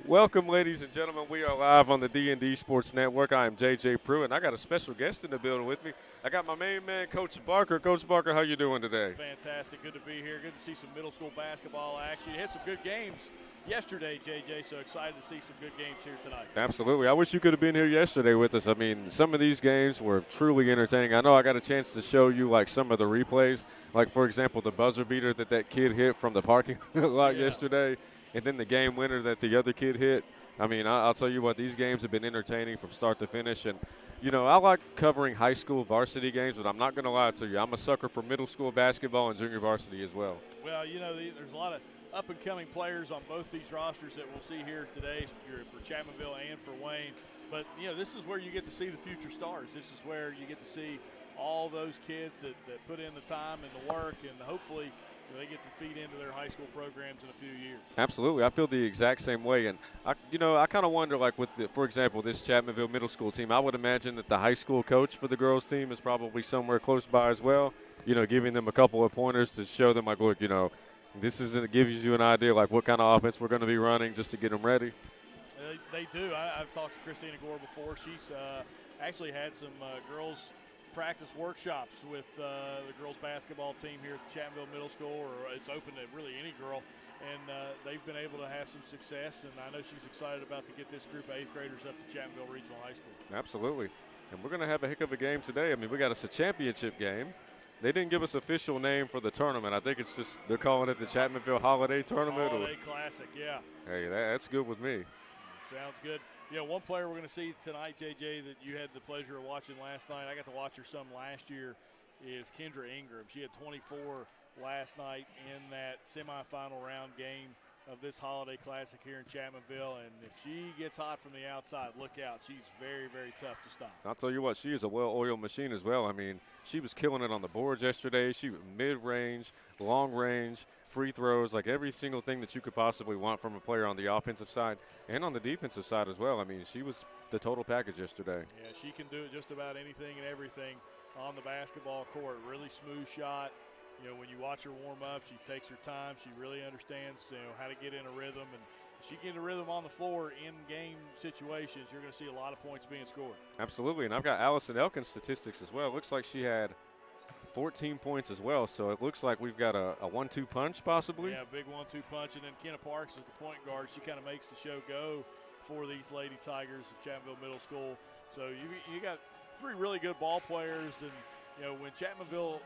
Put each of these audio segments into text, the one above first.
Welcome, ladies and gentlemen. We are live on the D&D Sports Network. I am JJ Pruitt, and I got a special guest in the building with me. I got my main man, Coach Barker. Coach Barker, how you doing today? Fantastic. Good to be here. Good to see some middle school basketball action. You had some good games yesterday, JJ, so excited to see some good games here tonight. Absolutely. I wish you could have been here yesterday with us. I mean, some of these games were truly entertaining. I know I got a chance to show you, like, some of the replays. Like, for example, the buzzer beater that kid hit from the parking lot yesterday, and then the game winner that the other kid hit. I mean, I'll tell you what, these games have been entertaining from start to finish. And, you know, I like covering high school varsity games, but I'm not going to lie to you. I'm a sucker for middle school basketball and junior varsity as well. Well, you know, there's a lot of up-and-coming players on both these rosters that we'll see here today for Chapmanville and for Wayne. But, you know, this is where you get to see the future stars. This is where you get to see all those kids that put in the time and the work, and hopefully – they get to feed into their high school programs in a few years. Absolutely. I feel the exact same way. And, I kind of wonder, like, for example, this Chapmanville middle school team, I would imagine that the high school coach for the girls team is probably somewhere close by as well, you know, giving them a couple of pointers to show them, like, look, you know, this gives you an idea, like, what kind of offense we're going to be running just to get them ready. They do. I've talked to Christina Gore before. She's actually had some girls – practice workshops with the girls basketball team here at the Chapmanville Middle School, or it's open to really any girl, and they've been able to have some success, and I know she's excited about to get this group of 8th graders up to Chapmanville Regional High School. Absolutely, and we're going to have a heck of a game today. I mean, we got us a championship game. They didn't give us official name for the tournament. I think it's just they're calling it the Chapmanville Holiday Tournament. Holiday Classic, yeah. Hey, that's good with me. Sounds good. You know, one player we're going to see tonight, JJ, that you had the pleasure of watching last night, I got to watch her some last year, is Kendra Ingram. She had 24 last night in that semifinal round game of this Holiday Classic here in Chapmanville. And if she gets hot from the outside, look out. She's very, very tough to stop. I'll tell you what, she is a well-oiled machine as well. I mean, she was killing it on the boards yesterday. She was mid-range, long-range, free throws, like every single thing that you could possibly want from a player on the offensive side and on the defensive side as well. I mean, she was the total package yesterday. Yeah, she can do just about anything and everything on the basketball court. Really smooth shot. You know, when you watch her warm up, she takes her time. She really understands, you know, how to get in a rhythm. And if she get in a rhythm on the floor in game situations, you're going to see a lot of points being scored. Absolutely. And I've got Allison Elkins' statistics as well. It looks like she had 14 points as well, so it looks like we've got a 1-2 punch possibly. Yeah, big 1-2 punch, and then Kenna Parks is the point guard. She kind of makes the show go for these Lady Tigers of Chapmanville Middle School. So you got 3 really good ball players, and you know when Chapmanville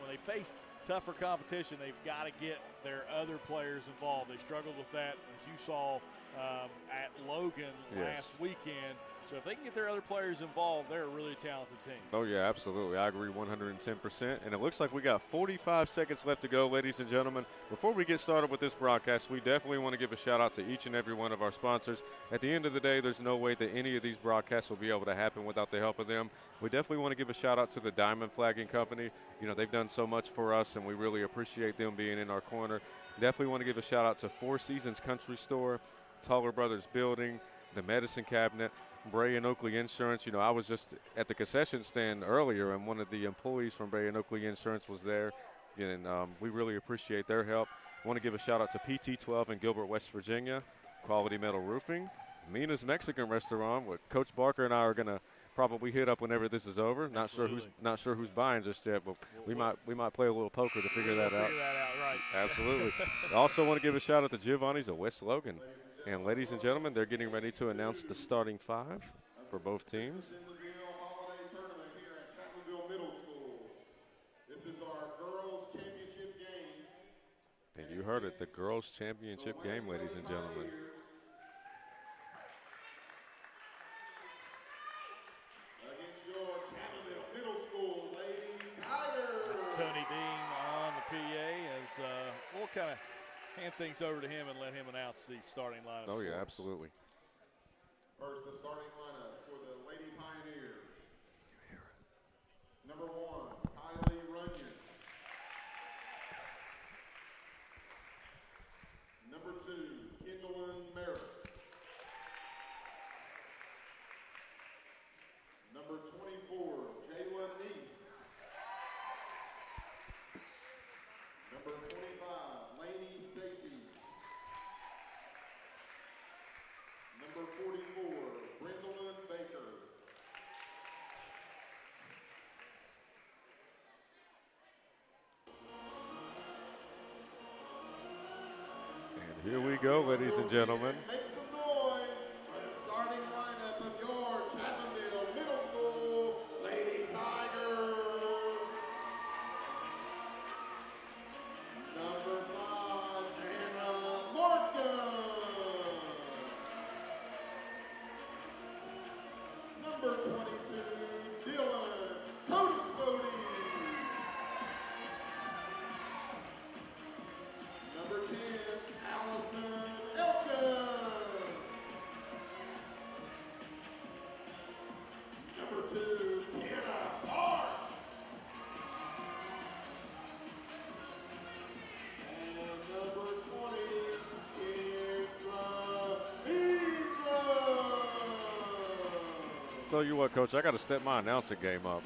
when they face tougher competition, they've got to get their other players involved. They struggled with that, as you saw at Logan last weekend. So if they can get their other players involved, they're a really talented team. Oh, yeah, absolutely. I agree 110%. And it looks like we got 45 seconds left to go, ladies and gentlemen. Before we get started with this broadcast, we definitely want to give a shout-out to each and every one of our sponsors. At the end of the day, there's no way that any of these broadcasts will be able to happen without the help of them. We definitely want to give a shout-out to the Diamond Flagging Company. You know, they've done so much for us, and we really appreciate them being in our corner. Definitely want to give a shout-out to Four Seasons Country Store, Taller Brothers Building, the Medicine Cabinet, Bray and Oakley Insurance. You know, I was just at the concession stand earlier, and one of the employees from Bray and Oakley Insurance was there, and we really appreciate their help. I want to give a shout-out to PT12 in Gilbert, West Virginia, Quality Metal Roofing, Mina's Mexican Restaurant, what Coach Barker and I are going to probably hit up whenever this is over. Not sure who's buying just yet, but we might play a little poker to figure that out. Figure that out, right. Absolutely. I also want to give a shout-out to Giovanni's of West Logan. And ladies and gentlemen, they're getting ready to announce the starting 5 for both teams. Holiday Tournament here at Chapmanville Middle School. This is our girls' championship game. And you heard it, the girls' championship game, ladies and gentlemen. Against your Chapmanville Middle School Lady Tigers. That's Tony Dean on the PA as we'll kind of hand things over to him and let him announce the starting lineup. Oh, yeah, absolutely. First, the starting lineup for the Lady Pioneers. Number 1, Kylie Runyon. Number 2, Kendallyn Merritt. Number 24, Jayla Neese. Number 25, Lainey Stacy. 44, Brendolyn Baker. And here we go, ladies and gentlemen. Make some noise for the starting lineup of your Chapmanville Middle School Lady Tigers. Number 5, Anna Morgan. Number 22, Dylan Cody. Number 10, Allison Elkin. Number 2, Hannah Parks. And number 20, Indra. Tell you what, Coach, I got to step my announcing game up.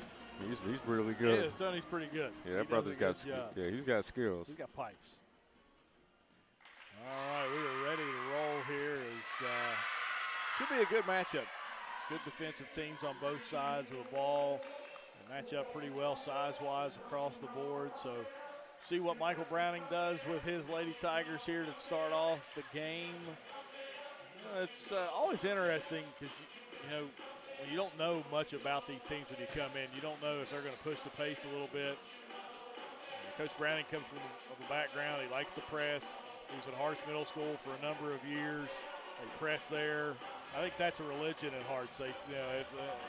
He's really good. Yeah, Donnie's pretty good. Yeah, that brother's got he's got skills. He's got pipes. All right, we are ready to roll here. Should be a good matchup. Good defensive teams on both sides of the ball. They match up pretty well size-wise across the board. So see what Michael Browning does with his Lady Tigers here to start off the game. It's always interesting because, you know, when you don't know much about these teams when you come in, you don't know if they're going to push the pace a little bit. Coach Browning comes from the background. He likes to press. He was at Harts Middle School for a number of years. They press there. I think that's a religion at Harts. If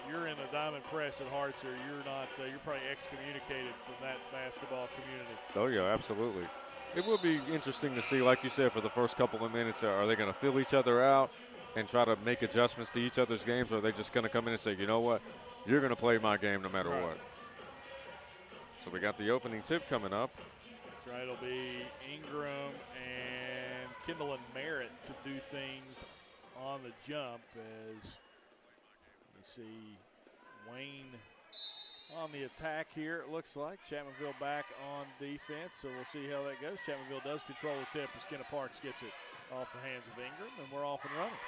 you're in a diamond press at Harts, or you're not, you're probably excommunicated from that basketball community. Oh, yeah, absolutely. It will be interesting to see, like you said, for the first couple of minutes, are they going to fill each other out and try to make adjustments to each other's games, or are they just going to come in and say, you know what, you're going to play my game no matter what? So we got the opening tip coming up. That's right. It'll be Ingram and Kendall and Merritt to do things on the jump as we see Wayne on the attack here, it looks like. Chapmanville back on defense, so we'll see how that goes. Chapmanville does control the tip as Kenna Parks gets it off the hands of Ingram, and we're off and running.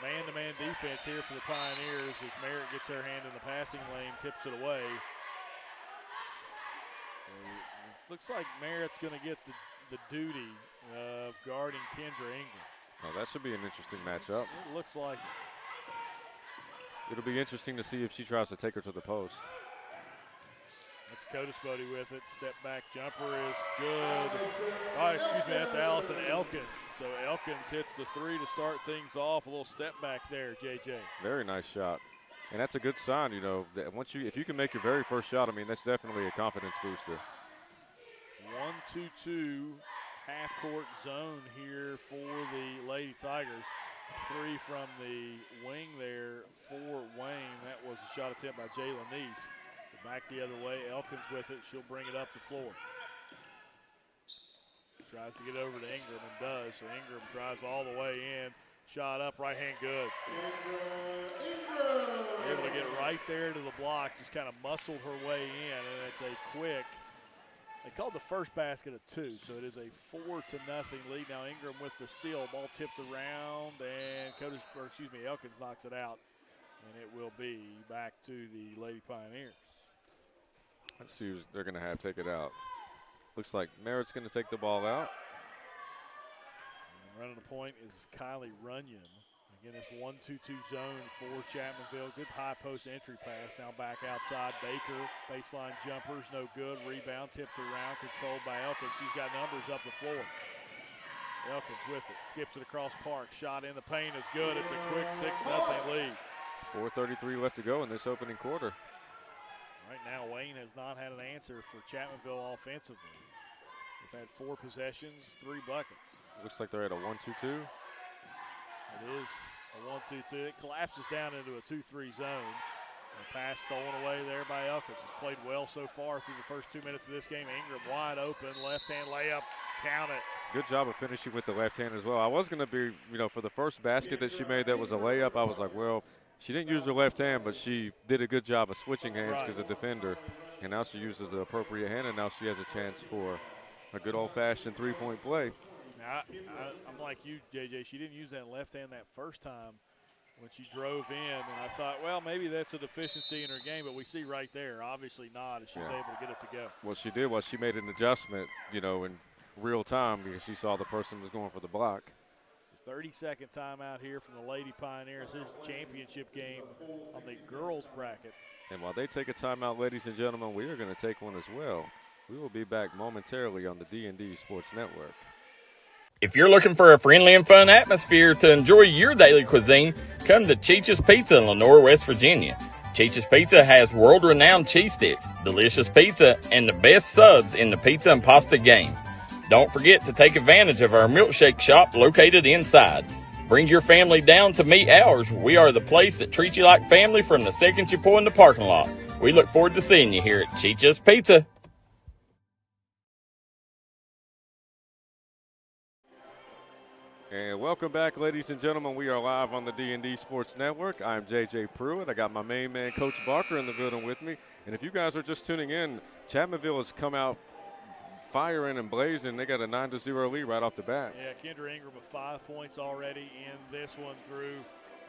The man-to-man defense here for the Pioneers as Merritt gets her hand in the passing lane, tips it away. It looks like Merritt's going to get the duty of guarding Kendra Ingram. Oh, that should be an interesting matchup. It looks like it'll be interesting to see if she tries to take her to the post. That's Codis Bodie with it. Step back jumper is good. Oh, excuse me, that's Allison Elkins. So Elkins hits the three to start things off. A little step back there, JJ. Very nice shot. And that's a good sign, you know, that if you can make your very first shot, I mean, that's definitely a confidence booster. 1-2-2 half-court zone here for the Lady Tigers. Three from the wing there for Wayne. That was a shot attempt by Jaylen Neese. Back the other way, Elkins with it. She'll bring it up the floor. Tries to get over to Ingram and does. So Ingram drives all the way in. Shot up, right hand good. Ingram. Able to get right there to the block. Just kind of muscled her way in, and it's a quick. They called the first basket a 2, so it is a 4-0 lead. Now Ingram with the steal. Ball tipped around, and Elkins knocks it out. And it will be back to the Lady Pioneers. Let's see who they're going to have take it out. Looks like Merritt's going to take the ball out. And running the point is Kylie Runyon. Again, it's 1-2-2 zone for Chapmanville. Good high post entry pass. Now back outside. Baker, baseline jumpers, no good. Rebound tipped around, controlled by Elkins. She's got numbers up the floor. Elkins with it. Skips it across Park. Shot in the paint is good. It's a quick 6-0 lead. 4:33 left to go in this opening quarter. Right now, Wayne has not had an answer for Chapmanville offensively. They've had 4 possessions, 3 buckets. Looks like they're at a 1-2-2. It is a 1-2-2. It collapses down into a 2-3 zone. The pass stolen away there by Elkins. Has played well so far through the first 2 minutes of this game. Ingram wide open, left-hand layup. Count it. Good job of finishing with the left hand as well. I was going to be, for the first basket that she made that was a layup, I was like, well, she didn't use her left hand, but she did a good job of switching hands because a defender. And now she uses the appropriate hand, and now she has a chance for a good old-fashioned three-point play. I'm like you, JJ. She didn't use that left hand that first time when she drove in, and I thought, well, maybe that's a deficiency in her game, but we see right there, obviously not, as she's able to get it to go. What she did was she made an adjustment, in real time because she saw the person was going for the block. 30-second timeout here from the Lady Pioneers. Here's the championship game on the girls bracket. And while they take a timeout, ladies and gentlemen, we are going to take one as well. We will be back momentarily on the D&D Sports Network. If you're looking for a friendly and fun atmosphere to enjoy your daily cuisine, come to Cheech's Pizza in Lenore, West Virginia. Cheech's Pizza has world-renowned cheese sticks, delicious pizza, and the best subs in the pizza and pasta game. Don't forget to take advantage of our milkshake shop located inside. Bring your family down to meet ours. We are the place that treats you like family from the second you pull in the parking lot. We look forward to seeing you here at Cheech's Pizza. And welcome back, ladies and gentlemen. We are live on the D&D Sports Network. I'm JJ Pruitt. I got my main man, Coach Barker, in the building with me. And if you guys are just tuning in, Chapmanville has come out firing and blazing. They got a 9-0 lead right off the bat. Yeah, Kendra Ingram with 5 points already in this one through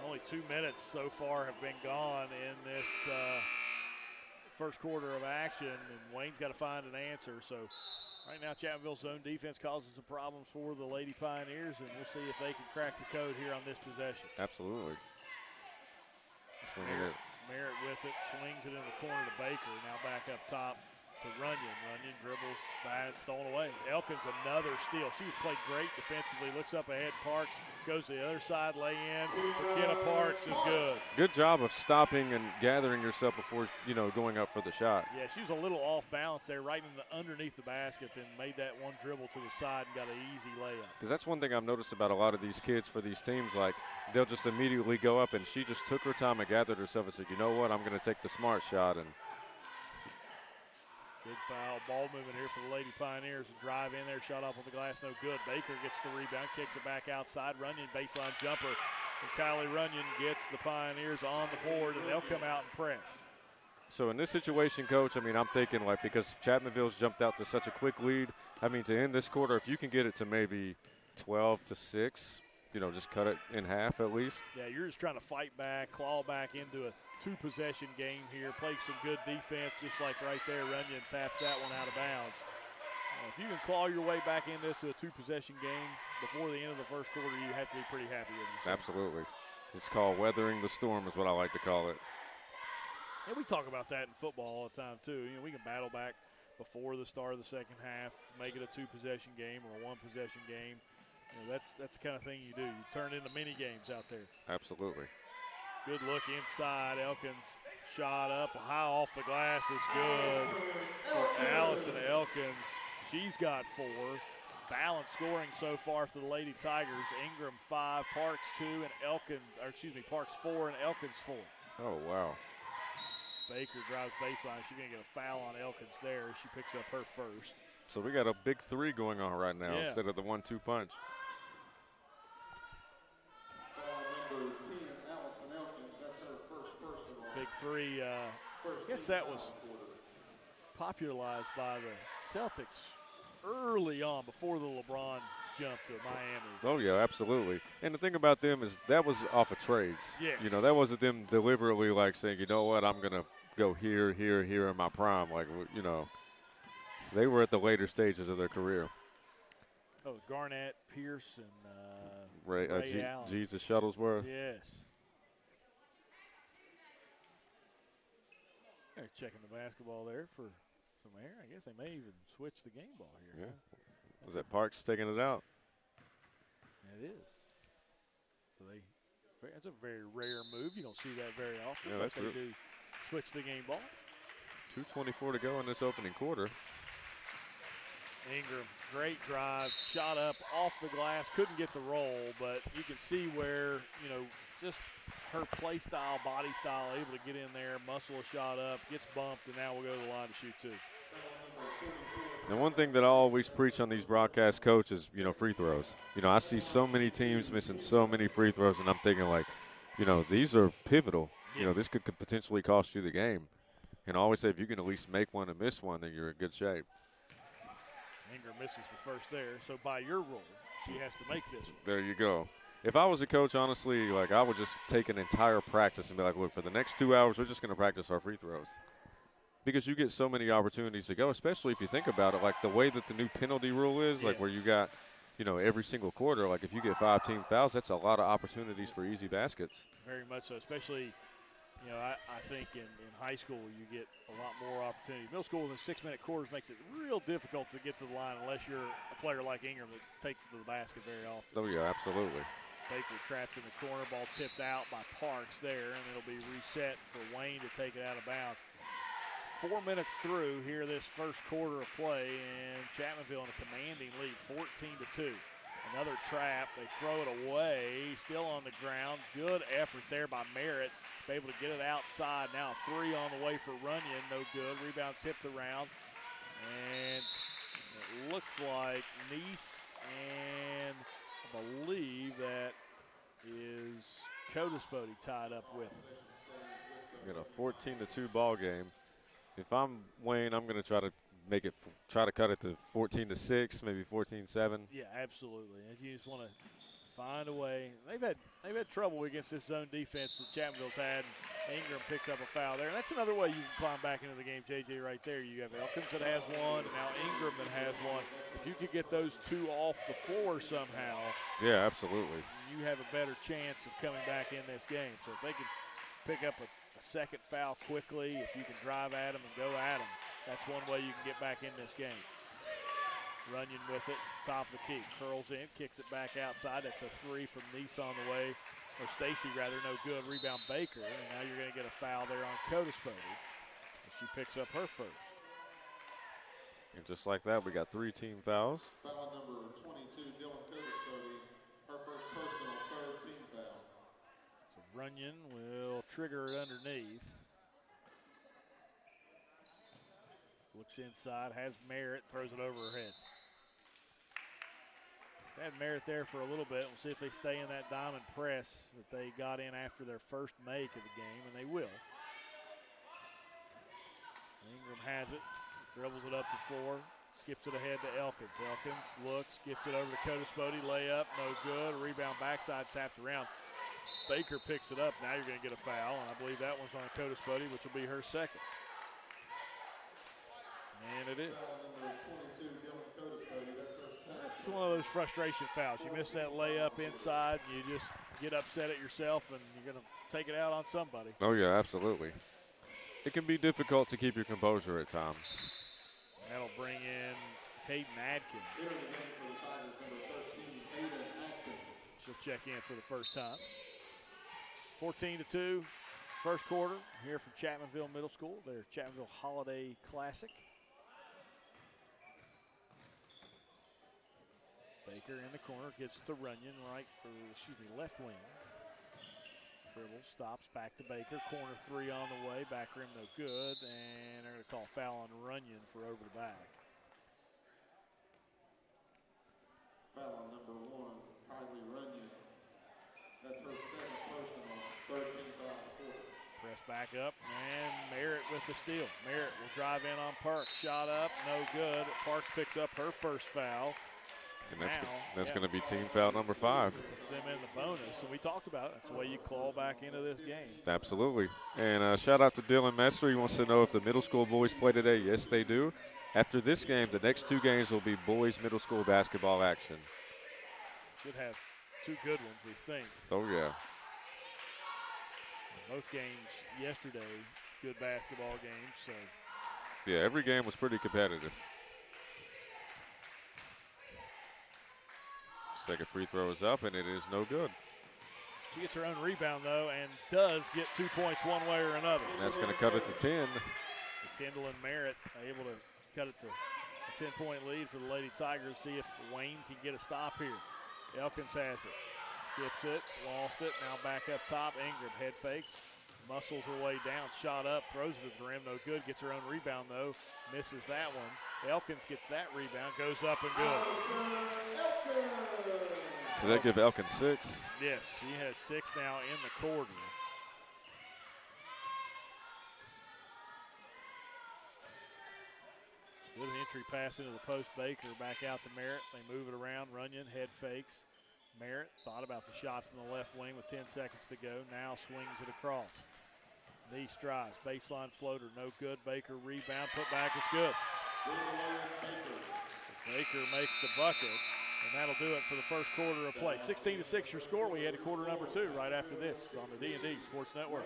only 2 minutes so far have been gone in this first quarter of action, and Wayne's got to find an answer. So right now Chapmanville's zone defense causes some problems for the Lady Pioneers, and we'll see if they can crack the code here on this possession. Absolutely. Merritt with it, swings it in the corner to Baker, now back up top to Runyon. Runyon dribbles, bad, stolen away. Elkins, another steal. She's played great defensively. Looks up ahead. Parks goes to the other side, lay in. McKenna Parks is good. Good job of stopping and gathering yourself before, going up for the shot. Yeah, she was a little off balance there, right underneath the basket, and made that one dribble to the side and got an easy layup. Because that's one thing I've noticed about a lot of these kids for these teams. Like, they'll just immediately go up, and she just took her time and gathered herself and said, you know what, I'm going to take the smart shot. And big foul, ball movement here for the Lady Pioneers. Drive in there, shot off with the glass, no good. Baker gets the rebound, kicks it back outside. Runyon, baseline jumper. And Kylie Runyon gets the Pioneers on the board, and they'll come out and press. So in this situation, Coach, I'm thinking, because Chapmanville's jumped out to such a quick lead, to end this quarter, if you can get it to maybe 12-6, just cut it in half at least. Yeah, you're just trying to fight back, claw back into a two-possession game here, play some good defense, just like right there. Runyon taps that one out of bounds. If you can claw your way back in this to a two-possession game before the end of the first quarter, you have to be pretty happy with yourself. Absolutely. It's called weathering the storm is what I like to call it. And we talk about that in football all the time, too. We can battle back before the start of the second half, make it a two-possession game or a one-possession game. That's the kind of thing you do. You turn into mini games out there. Absolutely. Good look inside. Elkins shot up high off the glass is good for Allison Elkins. She's got 4. Balanced scoring so far for the Lady Tigers. Ingram 5, Parks 2, and Parks 4 and Elkins 4. Oh, wow. Baker drives baseline. She's going to get a foul on Elkins there. She picks up her first. So we got a big 3 going on right now instead of the 1-2 punch. Big 3. I guess that was popularized by the Celtics early on before the LeBron jump to Miami. Oh, yeah, absolutely. And the thing about them is that was off of trades. Yes. That wasn't them deliberately saying, you know what, I'm going to go here in my prime. They were at the later stages of their career. Oh, Garnett, Pierce, and Ray Allen. Jesus Shuttlesworth. Yes. They're checking the basketball there for some air. I guess they may even switch the game ball here. Yeah. Was that Parks taking it out? It is. So that's a very rare move. You don't see that very often. Yeah, but that's they do switch the game ball. 2:24 to go in this opening quarter. Ingram, great drive, shot up off the glass, couldn't get the roll, but you can see where, just her play style, body style, able to get in there, muscle a shot up, gets bumped, and now we'll go to the line to shoot 2. And one thing that I always preach on these broadcast coaches, free throws. I see so many teams missing so many free throws, and I'm thinking these are pivotal. Yes. This could potentially cost you the game. And I always say if you can at least make one and miss one, then you're in good shape. Ingram misses the first there. So by your rule, she has to make this one. There you go. If I was a coach, honestly, like I would just take an entire practice and be like, look, for the next 2 hours, we're just going to practice our free throws. Because you get so many opportunities to go, especially if you think about it, like the way that the new penalty rule is, like where you got, every single quarter, like if you get 5 team fouls, that's a lot of opportunities for easy baskets. Very much so, especially, I think in high school you get a lot more opportunity. Middle school in the 6-minute quarters makes it real difficult to get to the line unless you're a player like Ingram that takes it to the basket very often. Oh, yeah, absolutely. Baker trapped in the corner, ball tipped out by Parks there, and it'll be reset for Wayne to take it out of bounds. 4 minutes through here this first quarter of play, and Chapmanville in a commanding lead, 14-2. Another trap. They throw it away. Still on the ground. Good effort there by Merritt. Able to get it outside. Now a 3 on the way for Runyon. No good. Rebound tipped around. And it looks like Neese, and I believe that is Codispody tied up with him. We got a 14-2 ball game. If I'm Wayne, I'm going to try to cut it to 14-6, maybe 14-7. Yeah, absolutely. And you just want to find a way. They've had trouble against this zone defense that Chapmanville's had. Ingram picks up a foul there. And that's another way you can climb back into the game, JJ, right there. You have Elkins that has one, and now Ingram that has one. If you could get those two off the floor somehow, yeah, absolutely, you have a better chance of coming back in this game. So if they can pick up a second foul quickly, if you can drive at them and go at them, that's one way you can get back in this game. Runyon with it, top of the key, curls in, kicks it back outside. That's a 3 from Neese on the way, or Stacy rather, no good. Rebound Baker, and now you're going to get a foul there on Codispody. She picks up her first. And just like that, we got 3 team fouls. Foul number 22, Dylan Codispody, her first personal, 3rd team foul. So Runyon will trigger it underneath. Looks inside, has Merritt, throws it over her head. Had Merritt there for a little bit. We'll see if they stay in that diamond press that they got in after their first make of the game, and they will. Ingram has it, dribbles it up the floor, skips it ahead to Elkins. Elkins looks, gets it over to Codispody, layup, no good. Rebound backside, tapped around. Baker picks it up. Now you're going to get a foul, and I believe that one's on Codispody, which will be her second. And it is. That's one of those frustration fouls. You miss that layup inside, and you just get upset at yourself, and you're going to take it out on somebody. Oh, yeah, absolutely. It can be difficult to keep your composure at times. That'll bring in Hayden Adkins. She'll check in for the first time. 14-2, first quarter here from Chapmanville Middle School, their Chapmanville Holiday Classic. Baker in the corner, gets it to Runyon, left wing. Dribble, stops, back to Baker. Corner 3 on the way, back rim no good, and they're going to call foul on Runyon for over the back. Foul on number 1, Kylie Runyon. That's her 2nd personal, 13 foul quarter. Press back up, and Merritt with the steal. Merritt will drive in on Parks. Shot up, no good. Parks picks up her first foul. And that's going to be team foul number 5. Puts them in the bonus, and we talked about it. That's the way you claw back into this game. Absolutely. And shout out to Dylan Messer. He wants to know if the middle school boys play today. Yes, they do. After this game, the next 2 games will be boys middle school basketball action. Should have 2 good ones, we think. Oh, yeah. Both games yesterday, good basketball games. So. Yeah, every game was pretty competitive. Second free throw is up, and it is no good. She gets her own rebound, though, and does get 2 points one way or another. And that's going to cut it to 10. Kendall and Merritt are able to cut it to a 10-point lead for the Lady Tigers. See if Wayne can get a stop here. Elkins has it. Skips it, lost it, now back up top. Ingram head fakes, muscles her way down, shot up, throws it at the rim, no good. Gets her own rebound, though, misses that one. Elkins gets that rebound, goes up and good. Does that give Elkins 6? Yes, he has 6 now in the quarter. Good Entry pass into the post. Baker back out to Merritt. They move it around. Runyon head fakes. Merritt thought about the shot from the left wing with 10 seconds to go. Now swings it across. Nice drives. Baseline floater. No good. Baker rebound. Put back. It's good. Baker makes the bucket. And that'll do it for the first quarter of play. 16-6 your score. We head to quarter number 2 right after this on the D&D Sports Network.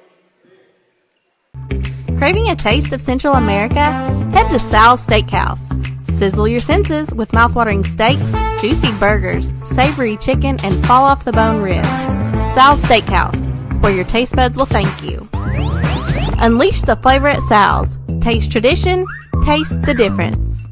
Craving a taste of Central America? Head to Sal's Steakhouse. Sizzle your senses with mouthwatering steaks, juicy burgers, savory chicken, and fall-off-the-bone ribs. Sal's Steakhouse, where your taste buds will thank you. Unleash the flavor at Sal's. Taste tradition, taste the difference.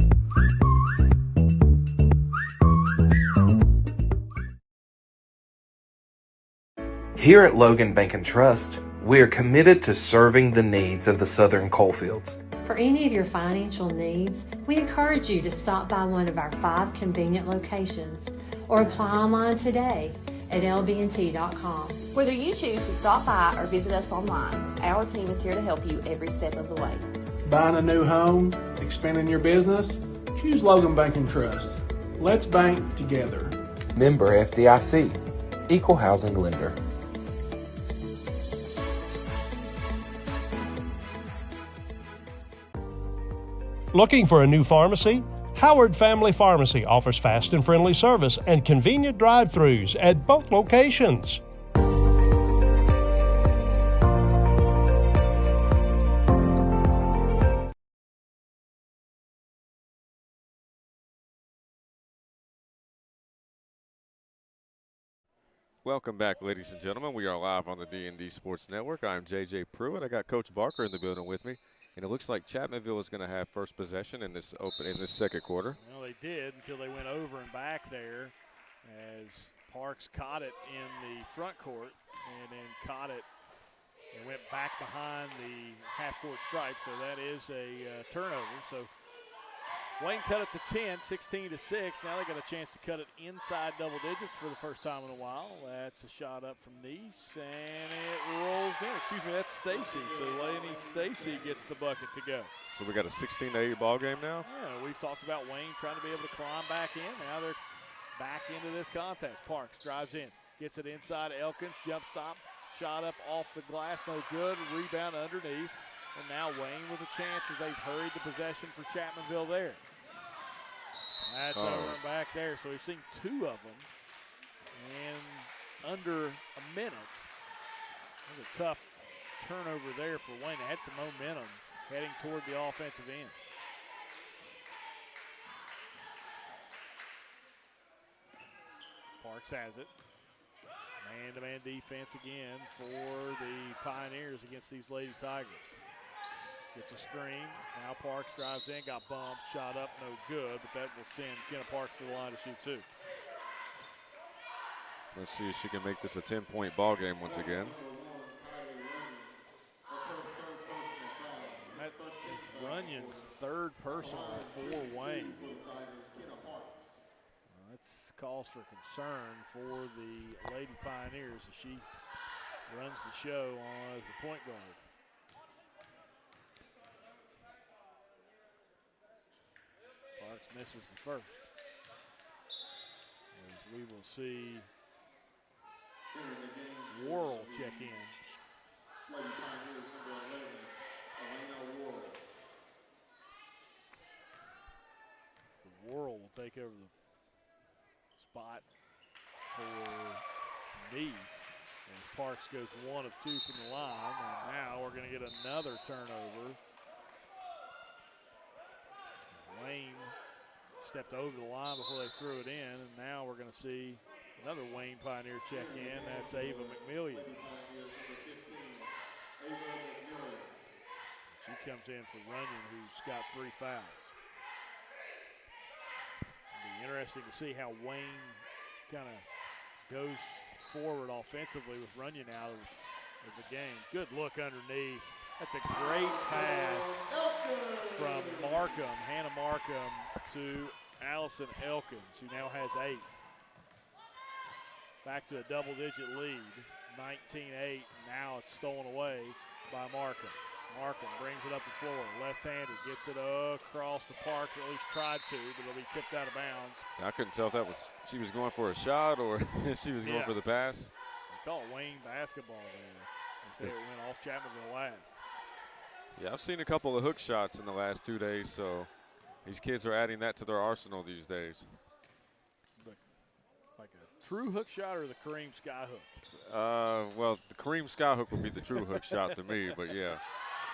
Here at Logan Bank and Trust, we are committed to serving the needs of the Southern coalfields. For any of your financial needs, we encourage you to stop by one of our 5 convenient locations or apply online today at lbnt.com. Whether you choose to stop by or visit us online, our team is here to help you every step of the way. Buying a new home, expanding your business? Choose Logan Bank and Trust. Let's bank together. Member FDIC, Equal Housing Lender. Looking for a new pharmacy? Howard Family Pharmacy offers fast and friendly service and convenient drive-thrus at both locations. Welcome back, ladies and gentlemen. We are live on the D&D Sports Network. I'm J.J. Pruitt. I got Coach Barker in the building with me. And it looks like Chapmanville is going to have first possession in this second quarter. Well, they did until they went over and back there as Parks caught it in the front court and then caught it and went back behind the half-court stripe. So that is a turnover. So Wayne cut it to 10, 16-6. Now they got a chance to cut it inside double digits for the first time in a while. That's a shot up from Nice, and it rolls in. Excuse me, that's Stacy. So Laney Stacy gets the bucket to go. So we got a 16-8 ball game now? Yeah, we've talked about Wayne trying to be able to climb back in. Now they're back into this contest. Parks drives in, gets it inside Elkins, jump stop, shot up off the glass, no good, rebound underneath. And now Wayne with a chance as they've hurried the possession for Chapmanville there. That's over and back there. So we've seen 2 of them in under a minute. It was a tough turnover there for Wayne. They had some momentum heading toward the offensive end. Parks has it. Man-to-man defense again for the Pioneers against these Lady Tigers. Gets a screen. Now Parks drives in, got bumped, shot up, no good, but that will send Kenna Parks to the line to shoot 2. Let's see if she can make this a 10-point ball game once again. That is Runyon's 3rd personal for Wayne. That's cause for concern for the Lady Pioneers as she runs the show as the point guard. Parks misses the first. As we will see Worrell check in. Worrell will take over the spot for Nice as Parks goes 1 of 2 from the line. And now we're going to get another turnover. Wayne stepped over the line before they threw it in, and now we're going to see another Wayne Pioneer check in. That's Ava McMillian. She comes in for Runyon, who's got 3 fouls. It'll be interesting to see how Wayne kind of goes forward offensively with Runyon out of the game. Good look underneath. That's a great pass from Markham, Hannah Markham, to Allison Elkins, who now has 8. Back to a double-digit lead, 19-8. Now it's stolen away by Markham. Markham brings it up the floor. Left-handed, gets it across the park, or at least tried to, but it'll be tipped out of bounds. I couldn't tell if she was going for a shot or if she was going for the pass. They call it Wayne basketball there. They say it went off Chapmanville last. Yeah, I've seen a couple of hook shots in the last 2 days, so these kids are adding that to their arsenal these days. Like a true hook shot or the Kareem skyhook? Well, the Kareem skyhook would be the true hook shot to me, but yeah.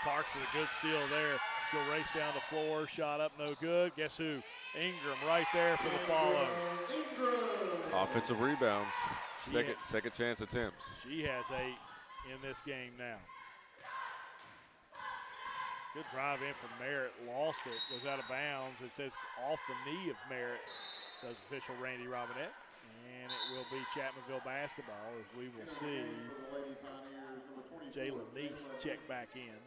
Parks with a good steal there. She'll race down the floor. Shot up, no good. Guess who? Ingram right there for the follow. Offensive rebounds. Second chance attempts. She has 8 in this game now. Good drive in from Merritt. Lost it. Goes out of bounds. It says off the knee of Merritt, does official Randy Robinette. And it will be Chapmanville basketball, as we will see Jalen Neese check back in.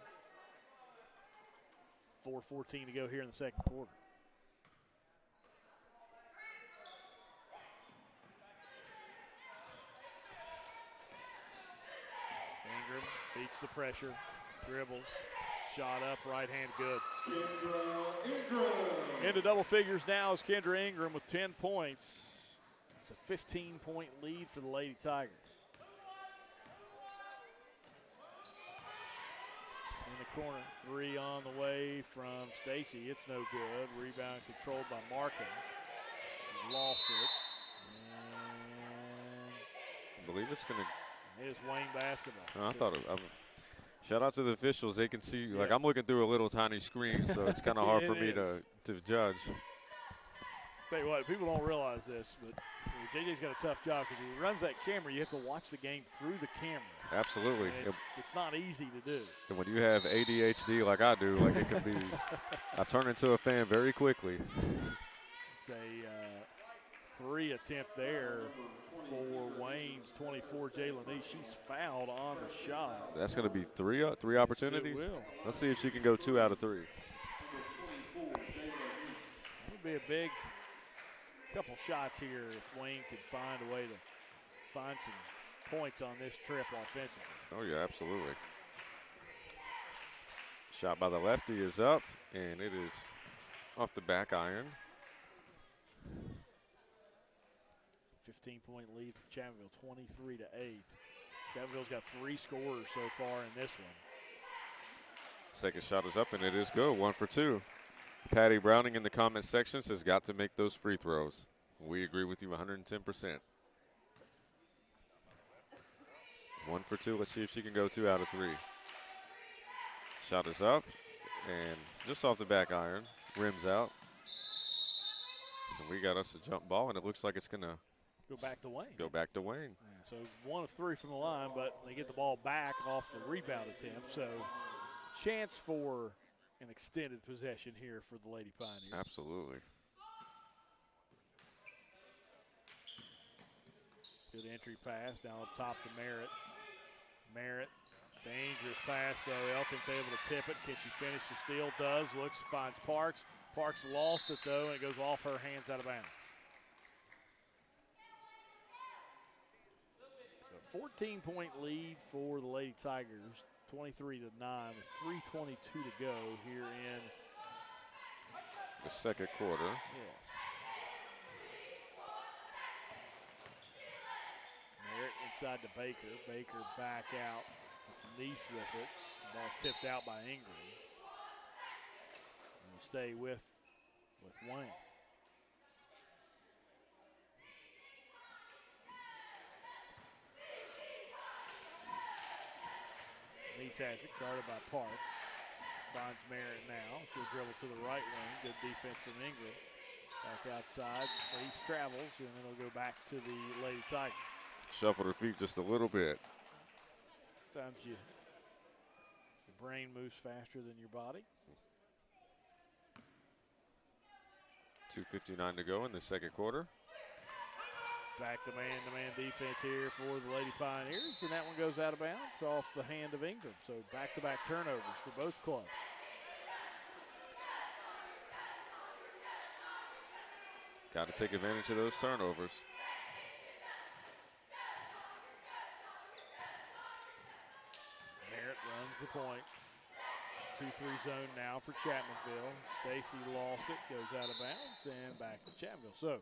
4:14 to go here in the second quarter. Ingram beats the pressure, dribbles, shot up, right hand good. Into double figures now is Kendra Ingram with 10 points. It's a 15-point lead for the Lady Tigers. In the corner, 3 on the way from Stacy. It's no good. Rebound controlled by Markham. Lost it. And I believe it's going to. It is Wayne basketball. I thought shout out to the officials. They can see, like I'm looking through a little tiny screen, so it's kind of hard for me to judge. Tell you what, people don't realize this, but JJ's got a tough job because he runs that camera. You have to watch the game through the camera. Absolutely. It's not easy to do. And when you have ADHD like I do, like it could be, I turn into a fan very quickly. It's a 3 attempt there for Wayne's 24, Jalen Neese. She's fouled on the shot. That's going to be three opportunities? Yes, it will. Let's see if she can go 2 out of 3. It would be a big couple shots here if Wayne could find a way to find some points on this trip offensively. Oh, yeah, absolutely. Shot by the lefty is up, and it is off the back iron. 15-point lead for Chapmanville, 23-8. Chapmanville's got 3 scorers so far in this one. Second shot is up, and it is good. 1 for 2. Patty Browning in the comment section says, got to make those free throws. We agree with you 110%. 1 for 2. Let's see if she can go 2 out of 3. Shot is up, and just off the back iron. Rims out. And we got us a jump ball, and it looks like it's going to go back to Wayne. Go back to Wayne. Yeah, so 1 of 3 from the line, but they get the ball back off the rebound attempt. So chance for an extended possession here for the Lady Pioneers. Absolutely. Good entry pass down up top to Merritt. Merritt, dangerous pass though. Elkins able to tip it. Can she finish the steal? Does. Looks, finds Parks. Parks lost it though, and it goes off her hands out of bounds. So 14-point lead for the Lady Tigers, 23-9, with 3:22 to go here in the second quarter. Yes. Merritt inside to Baker. Baker back out. It's Neese with it. The ball's tipped out by Ingram. And we'll stay with Wayne. Neese has it, guarded by Parks. Finds Merritt now. She'll dribble to the right wing. Good defense from Ingram. Back outside. Neese travels, and then it'll go back to the Lady Tigers. Shuffled her feet just a little bit. Sometimes your brain moves faster than your body. 2:59 to go in the second quarter. Back to man-to-man defense here for the Lady Pioneers, and that one goes out of bounds off the hand of Ingram. So back-to-back turnovers for both clubs. Got to take advantage of those turnovers. Merritt runs the point. 2-3 zone now for Chapmanville. Stacy lost it, goes out of bounds, and back to Chapmanville. So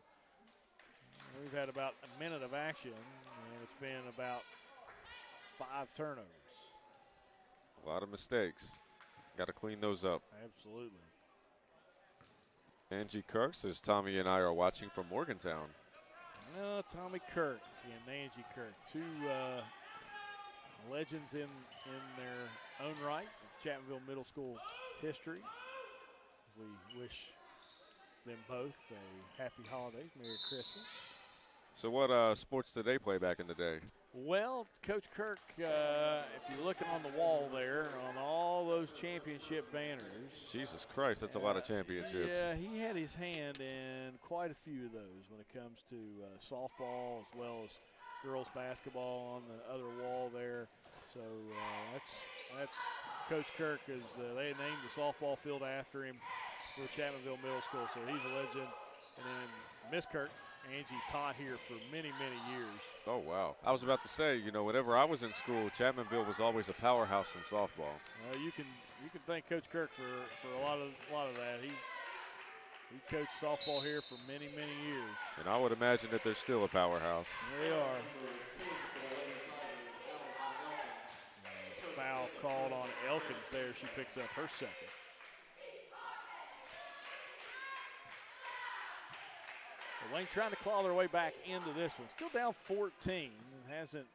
we've had about a minute of action, and it's been about 5 turnovers. A lot of mistakes. Got to clean those up. Absolutely. Angie Kirk says Tommy and I are watching from Morgantown. Tommy Kirk and Angie Kirk, 2 legends in their own right, Chapmanville Middle School history. We wish them both a happy holidays, Merry Christmas. So what sports did they play back in the day? Well, Coach Kirk, if you're looking on the wall there, on all those championship banners. Jesus Christ, that's a lot of championships. Yeah, he had his hand in quite a few of those when it comes to softball as well as girls basketball on the other wall there. So that's Coach Kirk. They named the softball field after him for Chapmanville Middle School, so he's a legend. And then Miss Kirk, Angie, taught here for many, many years. Oh, wow. I was about to say, whenever I was in school, Chapmanville was always a powerhouse in softball. You can thank Coach Kirk for a lot of that. He coached softball here for many, many years. And I would imagine that they're still a powerhouse. They are. Foul called on Elkins there. She picks up her second. Wayne trying to claw their way back into this one. Still down 14. Hasn't.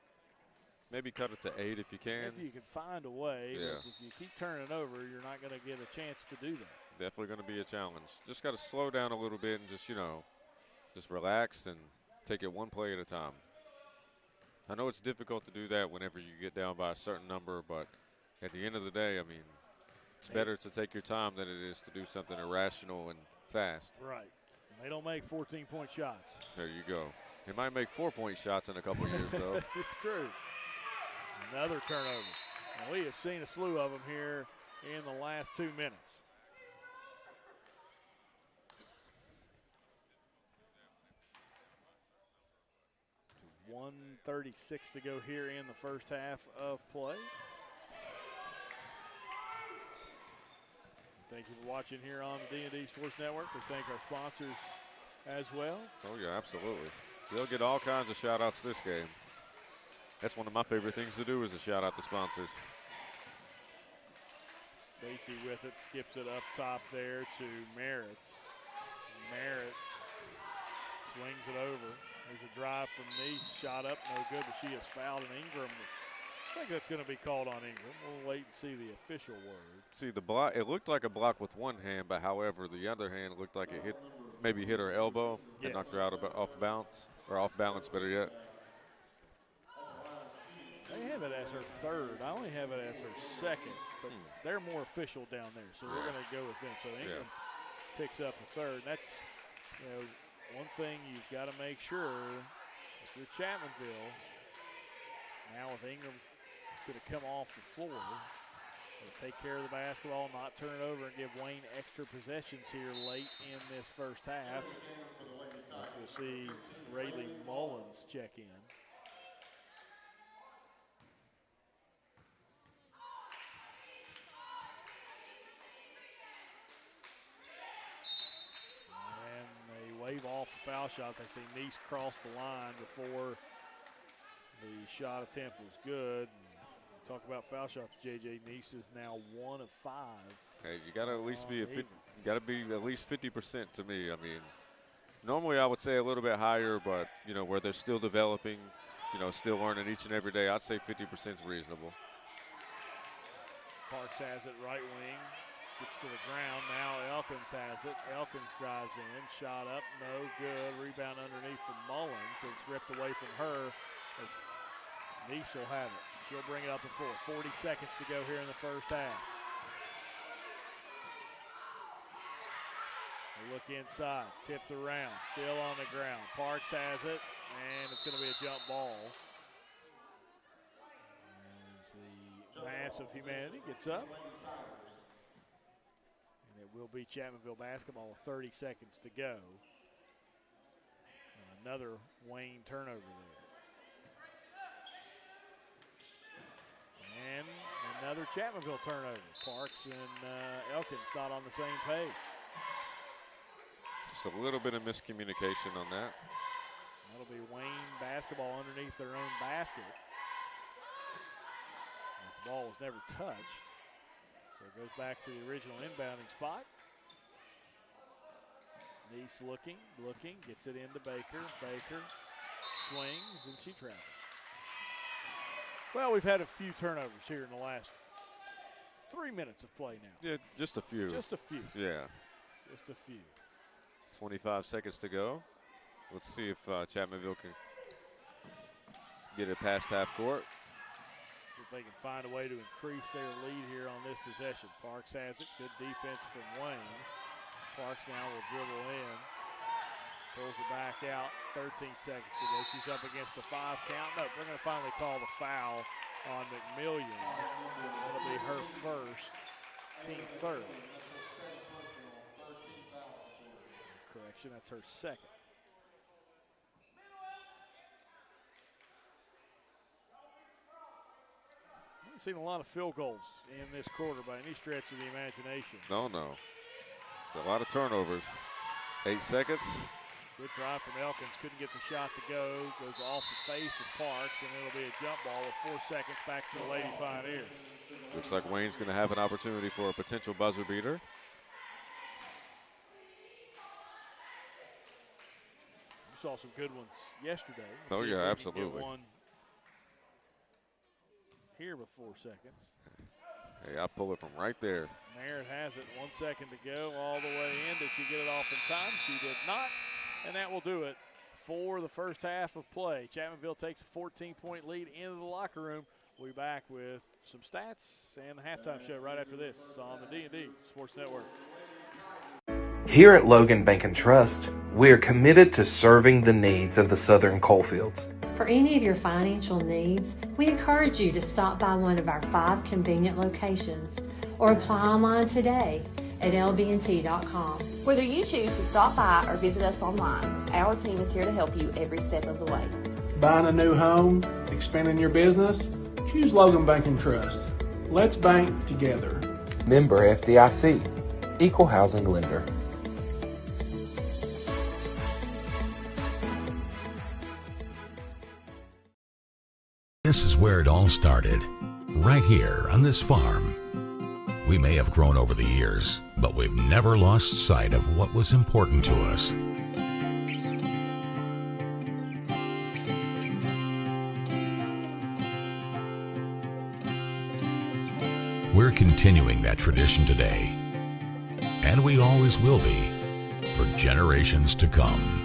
Maybe cut it to 8 if you can. If you can find a way. Yeah. But if you keep turning over, you're not going to get a chance to do that. Definitely going to be a challenge. Just got to slow down a little bit and just relax and take it one play at a time. I know it's difficult to do that whenever you get down by a certain number, but at the end of the day, I mean, it's better to take your time than it is to do something irrational and fast. Right. They don't make 14-point shots. There you go. They might make 4-point shots in a couple years, though. That's just true. Another turnover. Now, we have seen a slew of them here in the last 2 minutes. .136 to go here in the first half of play. Thank you for watching here on the D&D Sports Network. We thank our sponsors as well. Oh, yeah, absolutely. They'll get all kinds of shout-outs this game. That's one of my favorite things to do is a shout-out to sponsors. Stacy with it, skips it up top there to Merritt. Merritt swings it over. There's a drive from Neese, shot up, no good, but she is fouled, and Ingram, I think that's going to be called on Ingram. We'll wait and see the official word. See, the block, it looked like a block with one hand, but however, the other hand looked like it maybe hit her elbow and knocked her out off balance, or off balance, better yet. They have it as her third. I only have it as her second, but they're more official down there, so we're going to go with them. So Ingram picks up a third. That's, one thing you've got to make sure if you're Chapmanville, now with Ingram going to come off the floor, they'll take care of the basketball, not turn it over, and give Wayne extra possessions here late in this first half. We'll see Rayleigh Mullins check in. Wave off the foul shot. They say Neese crossed the line before the shot attempt was good. Talk about foul shots. JJ Neese is now 1 of 5. Hey, you got to at least be at least 50% to me. I mean, normally I would say a little bit higher, but where they're still developing, still learning each and every day, I'd say 50% is reasonable. Parks has it right wing. Gets to the ground. Now Elkins has it. Elkins drives in. Shot up. No good. Rebound underneath from Mullins. It's ripped away from her. Neese will have it. She'll bring it up to 4. 40 seconds to go here in the first half. They look inside. Tipped around. Still on the ground. Parks has it. And it's going to be a jump ball. As the mass of humanity gets up. It will be Chapmanville basketball with 30 seconds to go. And another Wayne turnover there. And Another Chapmanville turnover. Parks and Elkins not on the same page. Just a little bit of miscommunication on that. That'll be Wayne basketball underneath their own basket. The ball was never touched. So it goes back to the original inbounding spot. Neese looking, gets it into Baker. Baker swings, and she travels. Well, we've had a few turnovers here in the last 3 minutes of play now. Yeah, just a few. Just a few. Yeah. Just a few. 25 seconds to go. Let's see if Chapmanville can get it past half court. See if they can find a way to increase their lead here on this possession. Parks has it. Good defense from Wayne. Parks now will dribble in. Pulls it back out. 13 seconds to go. She's up against a 5 count. No, we're going to finally call the foul on McMillian. That'll be her first, team third. Correction, that's her second. I haven't seen a lot of field goals in this quarter by any stretch of the imagination. No. It's a lot of turnovers. 8 seconds. Good drive from Elkins. Couldn't get the shot to go. Goes off the face of Parks, and it'll be a jump ball with 4 seconds back to the Lady Pioneers. Looks like Wayne's going to have an opportunity for a potential buzzer beater. You saw some good ones yesterday. Oh, yeah, absolutely. Get one here with 4 seconds. Hey, I pull it from right there. Merritt has it. 1 second to go, all the way in. Did she get it off in time? She did not, and that will do it for the first half of play. Chapmanville takes a 14-point lead into the locker room. We'll be back with some stats and the halftime show right after this on the D&D Sports Network. Here at Logan Bank and Trust, we are committed to serving the needs of the Southern Coalfields. For any of your financial needs, we encourage you to stop by one of our 5 convenient locations or apply online today at lbnt.com. Whether you choose to stop by or visit us online, our team is here to help you every step of the way. Buying a new home, expanding your business? Choose Logan Bank and Trust. Let's bank together. Member FDIC, Equal Housing Lender. This is where it all started, right here on this farm. We may have grown over the years, but we've never lost sight of what was important to us. We're continuing that tradition today, and we always will be, for generations to come.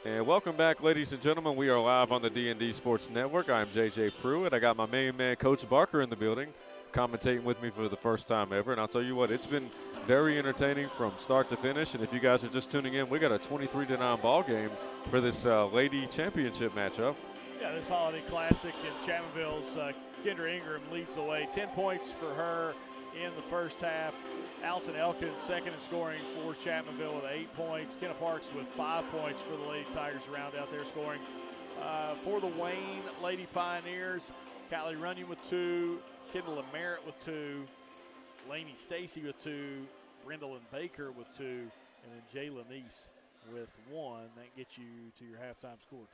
And welcome back, ladies and gentlemen. We are live on the D&D Sports Network. I'm JJ Pruitt. I got my main man, Coach Barker, in the building, commentating with me for the first time ever. And I'll tell you what, it's been very entertaining from start to finish. And if you guys are just tuning in, we got a 23-9 ball game for this Lady Championship matchup. Yeah, this Holiday Classic in Chapmanville's Kendra Ingram leads the way. 10 points for her in the first half. Allison Elkins second in scoring for Chapmanville with 8 points. Kenna Parks with 5 points for the Lady Tigers round out their scoring. For the Wayne Lady Pioneers, Kylie Runyon with 2, Kendall Merritt with 2, Lainey Stacy with 2, Brendel and Baker with 2, and then Jayla Neese with 1. That gets you to your halftime score,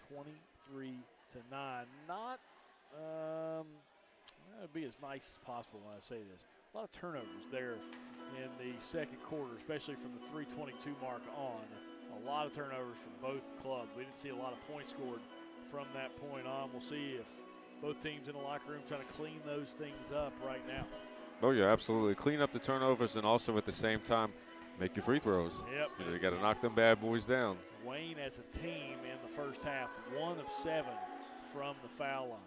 23-9. Not, it would be as nice as possible when I say this. A lot of turnovers there in the second quarter, especially from the 3:22 mark on. A lot of turnovers from both clubs. We didn't see a lot of points scored from that point on. We'll see if both teams in the locker room trying to clean those things up right now. Oh, yeah, absolutely. Clean up the turnovers and also at the same time make your free throws. Yep. You got to knock them bad boys down. Wayne as a team in the first half, 1 of 7 from the foul line.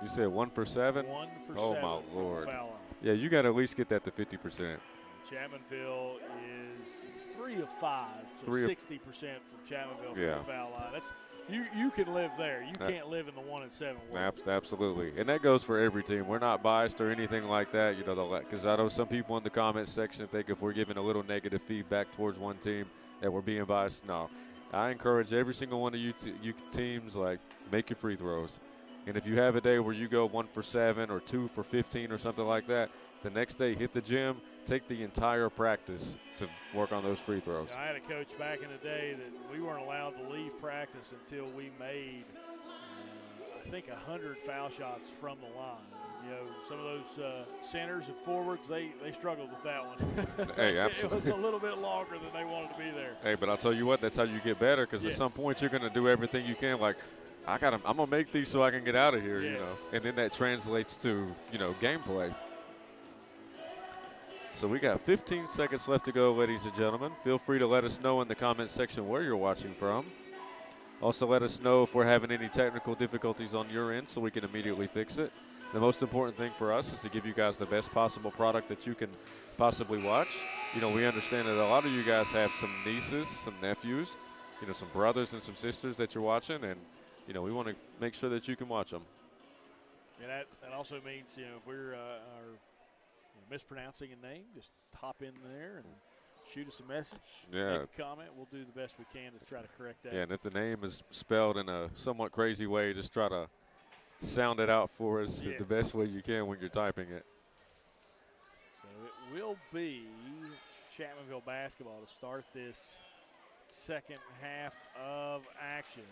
You said 1 for 7? 1 for 7 oh, my from Lord. the foul line. Yeah, you got to at least get that to 50%. Chapmanville is 3 of 5, so 60% from Chapmanville from the foul line. That's you can live there. You can't live in the 1 and 7 world. Absolutely, and that goes for every team. We're not biased or anything like that, because I know some people in the comment section think if we're giving a little negative feedback towards one team that we're being biased. No, I encourage every single one of you teams, make your free throws. And if you have a day where you go 1 for 7 or 2 for 15 or something like that, the next day hit the gym, take the entire practice to work on those free throws. I had a coach back in the day that we weren't allowed to leave practice until we made, I think, 100 foul shots from the line. Some of those centers and forwards, they struggled with that one. Hey, absolutely. It was a little bit longer than they wanted to be there. Hey, but I'll tell you what, that's how you get better, because at some point you're going to do everything you can. I'm going to make these so I can get out of here, And then that translates to, gameplay. So we got 15 seconds left to go, ladies and gentlemen. Feel free to let us know in the comment section where you're watching from. Also, let us know if we're having any technical difficulties on your end so we can immediately fix it. The most important thing for us is to give you guys the best possible product that you can possibly watch. We understand that a lot of you guys have some nieces, some nephews, some brothers and some sisters that you're watching, and, we want to make sure that you can watch them. And that also means, if we're mispronouncing a name, just hop in there and shoot us a message, make a comment. We'll do the best we can to try to correct that. Yeah, and if the name is spelled in a somewhat crazy way, just try to sound it out for us the best way you can when you're typing it. So it will be Chapmanville basketball to start this second half of action.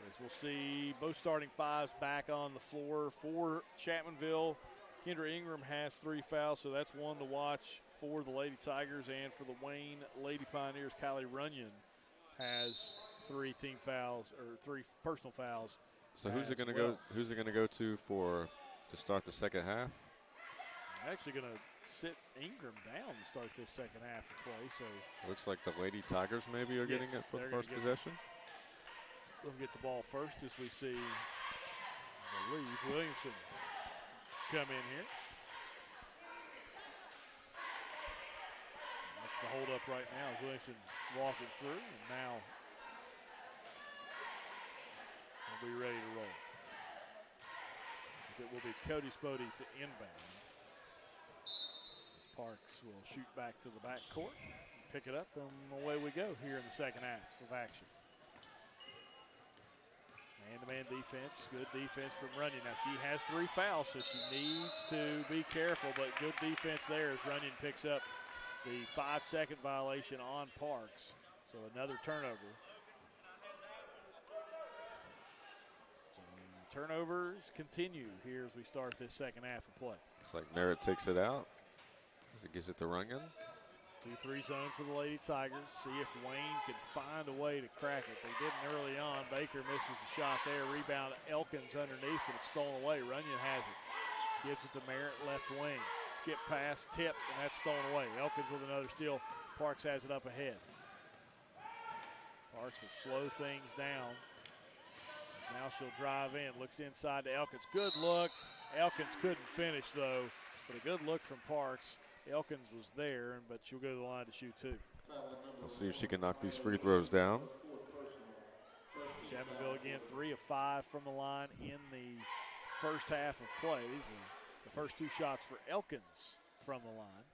As we'll see both starting fives back on the floor for Chapmanville. Kendra Ingram has 3 fouls, so that's 1 to watch for the Lady Tigers. And for the Wayne Lady Pioneers, Kylie Runyon has 3 team fouls, or 3 personal fouls. So who's it going to go? Who's it going to go to start the second half? I'm actually going to sit Ingram down to start this second half of play. So looks like the Lady Tigers maybe are getting it for the first possession. They'll get the ball first as we see, I believe, Williamson come in here. That's the hold up right now. Williamson walking through, and now we'll be ready to roll. It will be Cody Spody to inbound. As Parks will shoot back to the backcourt, pick it up, and away we go here in the second half of action. Man-to-man defense, good defense from Runyon. Now she has 3 fouls, so she needs to be careful, but good defense there as Runyon picks up the 5-second violation on Parks. So another turnover. So turnovers continue here as we start this second half of play. Looks like Merritt takes it out as it gets it to Runyon. 2-3 zone for the Lady Tigers. See if Wayne can find a way to crack it. They didn't early on. Baker misses the shot there. Rebound Elkins underneath, but it's stolen away. Runyon has it. Gives it to Merritt, left wing. Skip pass, tip, and that's stolen away. Elkins with another steal. Parks has it up ahead. Parks will slow things down. Now she'll drive in, looks inside to Elkins. Good look. Elkins couldn't finish, though, but a good look from Parks. Elkins was there, but she'll go to the line to shoot two. Let's see if she can knock these free throws down. Chapmanville again, 3 of 5 from the line in the first half of play. These are the first two shots for Elkins from the line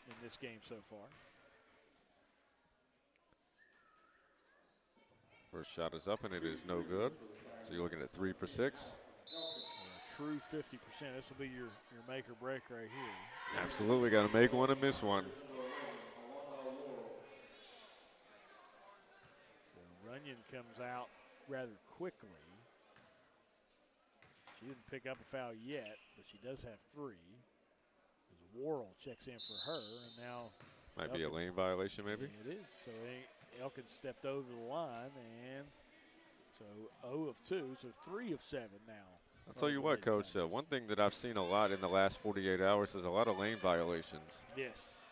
in this game so far. First shot is up, and it is no good. So you're looking at 3 for 6. True 50%. This will be your make or break right here. Absolutely, got to make one and miss one. So Runyon comes out rather quickly. She didn't pick up a foul yet, but she does have 3. As Worrell checks in for her, and now might be a lane violation, maybe. It is. So Elkins stepped over the line, and so 0 of 2, so 3 of 7 now. I'll tell you what, Coach, one thing that I've seen a lot in the last 48 hours is a lot of lane violations. Yes.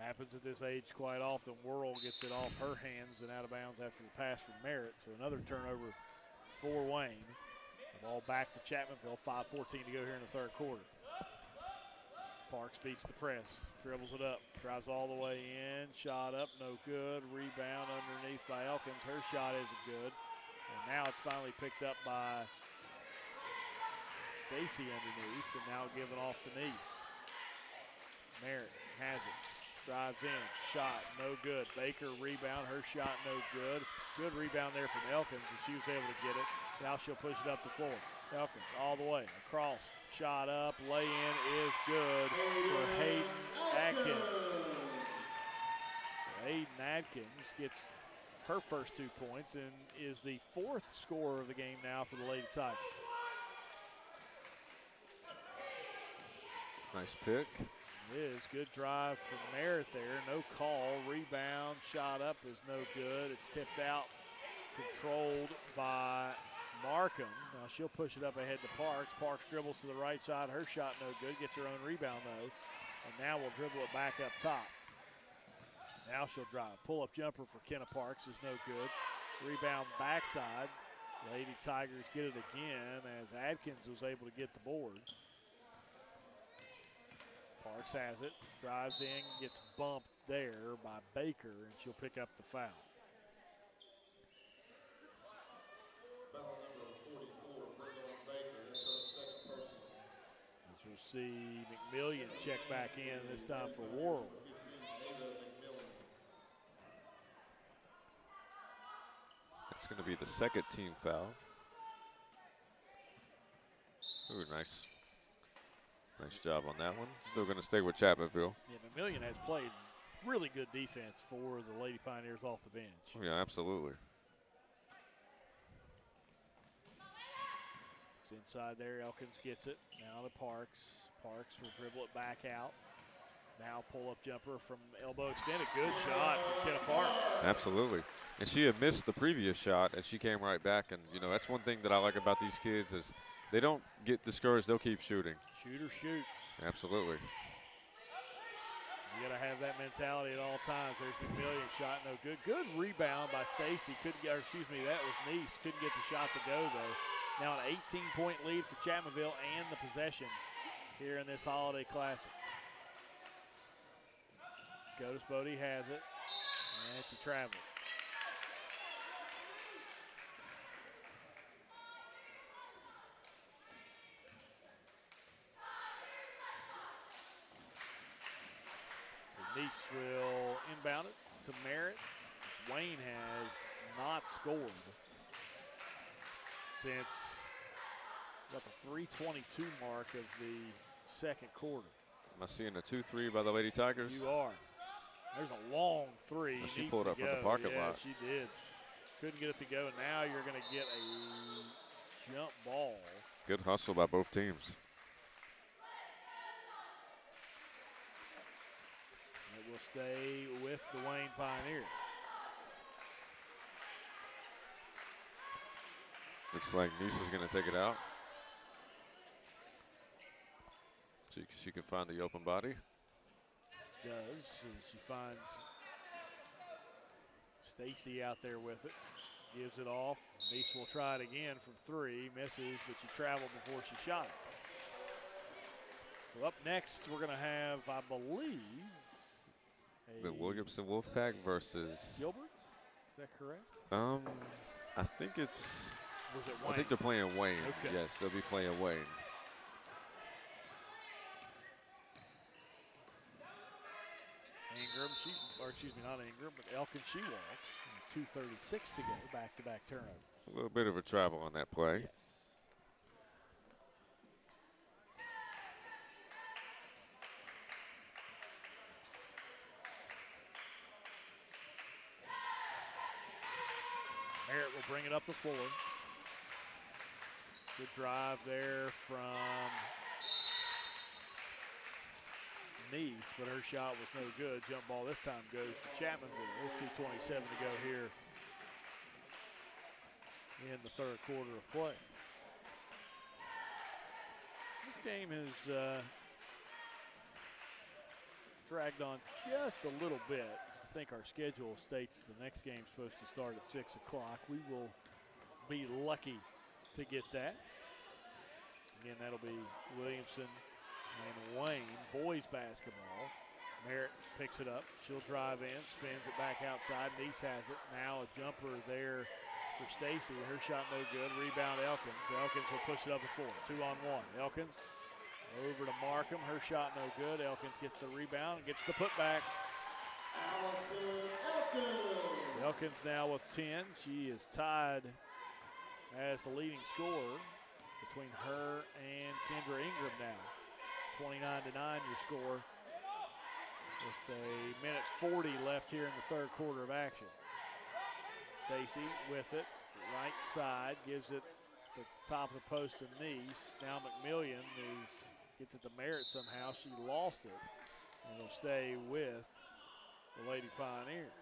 Happens at this age quite often. Worrell gets it off her hands and out of bounds after the pass from Merritt. So another turnover for Wayne. The ball back to Chapmanville, 5:14 to go here in the third quarter. Parks beats the press, dribbles it up, drives all the way in, shot up, no good. Rebound underneath by Elkins. Her shot isn't good. And now it's finally picked up by Stacy underneath, and now given off to Nice. Merritt has it, drives in, shot, no good. Baker rebound, her shot no good. Good rebound there from Elkins, and she was able to get it. Now she'll push it up the floor. Elkins all the way, across, shot up, lay-in is good for Hayden Adkins. Hayden Adkins gets her first 2 points and is the 4th scorer of the game now for the Lady Tigers. Nice pick. It is. Good drive from Merritt there. No call. Rebound. Shot up is no good. It's tipped out. Controlled by Markham. Now she'll push it up ahead to Parks. Parks dribbles to the right side. Her shot no good. Gets her own rebound though. And now we'll dribble it back up top. Now she'll drive. Pull-up jumper for Kenna Parks is no good. Rebound backside. Lady Tigers get it again as Adkins was able to get the board. Parks has it, drives in, gets bumped there by Baker, and she'll pick up the foul. Foul number 44, Brittany Baker. That's her second personal. As we'll see McMillian check back in, this time for Worrell. It's going to be the second team foul. Ooh, nice. Nice job on that one. Still going to stay with Chapmanville. Yeah, McMillian has played really good defense for the Lady Pioneers off the bench. Oh, yeah, absolutely. It's inside there. Elkins gets it. Now to Parks. Parks will dribble it back out. Now pull-up jumper from elbow extended. Good shot from Kenna Parks. Absolutely. And she had missed the previous shot, and she came right back. And, you know, that's one thing that I like about these kids is they don't get discouraged. They'll keep shooting. Shoot or shoot. Absolutely. You got to have that mentality at all times. There's McMillian, shot no good. Good rebound by Stacy. Couldn't get, or excuse me, that was Nice. Couldn't get the shot to go, though. Now an 18-point lead for Chapmanville and the possession here in this Holiday Classic. Gotis Bodie has it, and she traveled. Nice will inbound it to Merritt. Wayne has not scored since about the 3:22 mark of the second quarter. Am I seeing a 2-3 by the Lady Tigers? You are. There's a long three. Well, she pulled up from the parking lot. She did. Couldn't get it to go. Now you're going to get a jump ball. Good hustle by both teams. It will stay with the Wayne Pioneers. Looks like Nice is going to take it out. She can find the open body. Does. And she finds Stacy out there with it. Gives it off. Nice will try it again from 3. Misses, but she traveled before she shot it. So up next, we're going to have, I believe, the Williamson Wolfpack versus Gilbert. Is that correct? I think it's. Was it Wayne? I think they're playing Wayne. Okay. Yes, they'll be playing Wayne. Ingram, not Ingram, but Elkins, she walks. 2:36 to go, back-to-back turnovers. A little bit of a travel on that play. Yes. Merritt will bring it up the floor. Good drive there from Nice, but her shot was no good. Jump ball this time goes to Chapmanville with 2:27 to go here in the third quarter of play. This game has dragged on just a little bit. I think our schedule states the next game's supposed to start at 6 o'clock. We will be lucky to get that. Again, that'll be Williamson and Wayne, boys basketball. Merritt picks it up. She'll drive in, spins it back outside. Nice has it. Now a jumper there for Stacy. Her shot no good. Rebound Elkins. Elkins will push it up the floor. 2-on-1. Elkins over to Markham. Her shot no good. Elkins gets the rebound and gets the putback. Elkins now with 10. She is tied as the leading scorer between her and Kendra Ingram now. 29-9 your score with a minute 40 left here in the third quarter of action. Stacy with it, right side, gives it the top of the post to Nice. Now McMillian gets it to Merritt somehow. She lost it and will stay with the Lady Pioneers.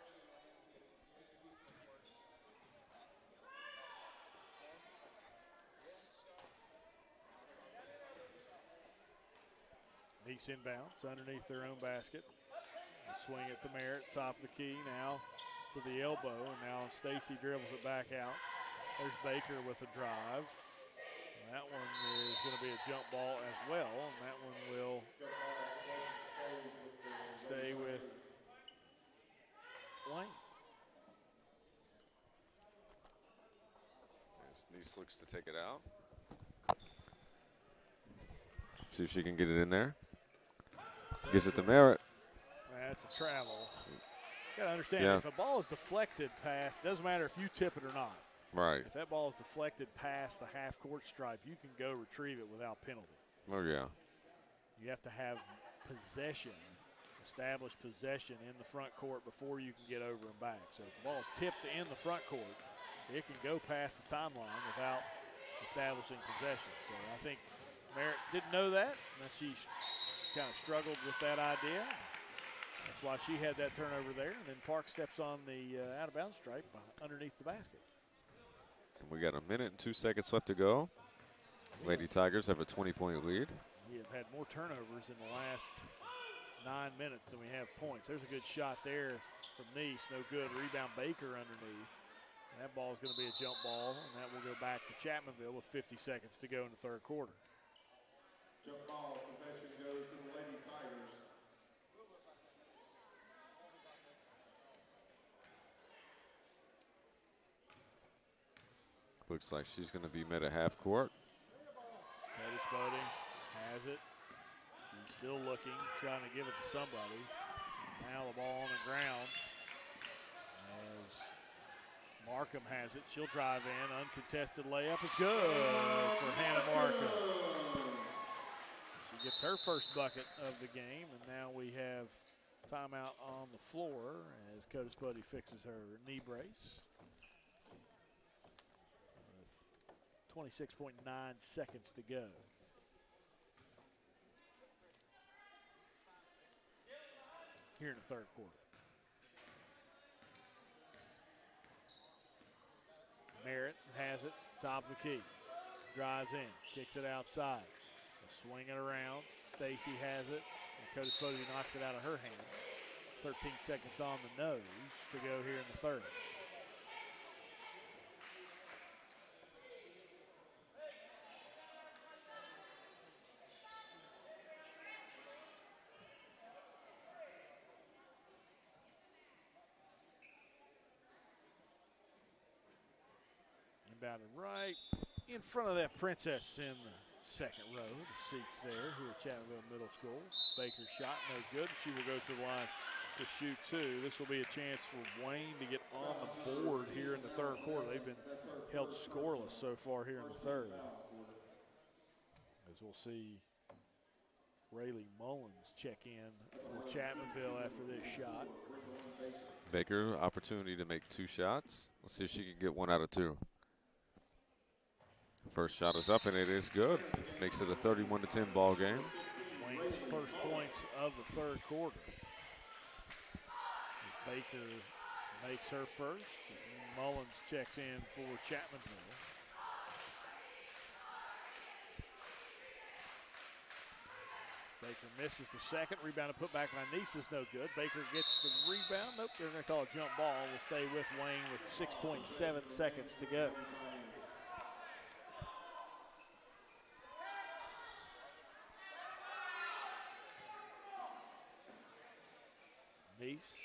Nice inbounds underneath their own basket. They swing it to Merritt, top of the key, now to the elbow, and now Stacy dribbles it back out. There's Baker with a drive. And that one is going to be a jump ball as well, and that one will stay with Wayne. As Nice looks to take it out. See if she can get it in there. Gives it to Merritt. That's a travel. You got to understand, if a ball is deflected past, doesn't matter if you tip it or not. Right. If that ball is deflected past the half-court stripe, you can go retrieve it without penalty. Oh, yeah. You have to have possession, established possession in the front court before you can get over and back. So if the ball is tipped in the front court, it can go past the timeline without establishing possession. So I think Merritt didn't know that, and she kind of struggled with that idea. That's why she had that turnover there. And then Park steps on the out-of-bounds stripe underneath the basket. And we got a minute and 2 seconds left to go. Lady Tigers have a 20-point lead. We have had more turnovers in the last 9 minutes than we have points. There's a good shot there from Nice. No good. Rebound Baker underneath. And that ball is going to be a jump ball, and that will go back to Chapmanville with 50 seconds to go in the third quarter. Jump ball, possession goes to the Lady Tigers. Looks like she's going to be met at half court. Cody Spalding has it. He's still looking, trying to give it to somebody. Now the ball on the ground as Markham has it. She'll drive in. Uncontested layup is good for Hannah Markham. She gets her first bucket of the game, and now we have timeout on the floor as Cody Spalding fixes her knee brace. 26.9 seconds to go. Here in the third quarter. Merritt has it, top of the key. Drives in, kicks it outside. Swing it around. Stacy has it, and Cody Spody knocks it out of her hand. 13 seconds on the nose to go here in the third. Inbounded right in front of that princess in the second row. The seats there here at Chapmanville Middle School. Baker's shot no good. She will go to the line to shoot two. This will be a chance for Wayne to get on the board here in the third quarter. They've been held scoreless so far here in the third. As we'll see Rayleigh Mullins check in for Chapmanville after this shot. Baker, opportunity to make 2 shots. Let's see if she can get 1 out of 2. First shot is up, and it is good. Makes it a 31-10 ball game. Wayne's first points of the third quarter. As Baker makes her first, Mullins checks in for Chapmanville. Baker misses the second. Rebound and put back by Neese is no good. Baker gets the rebound. Nope, they're going to call a jump ball. We'll stay with Wayne with 6.7 seconds to go. Neese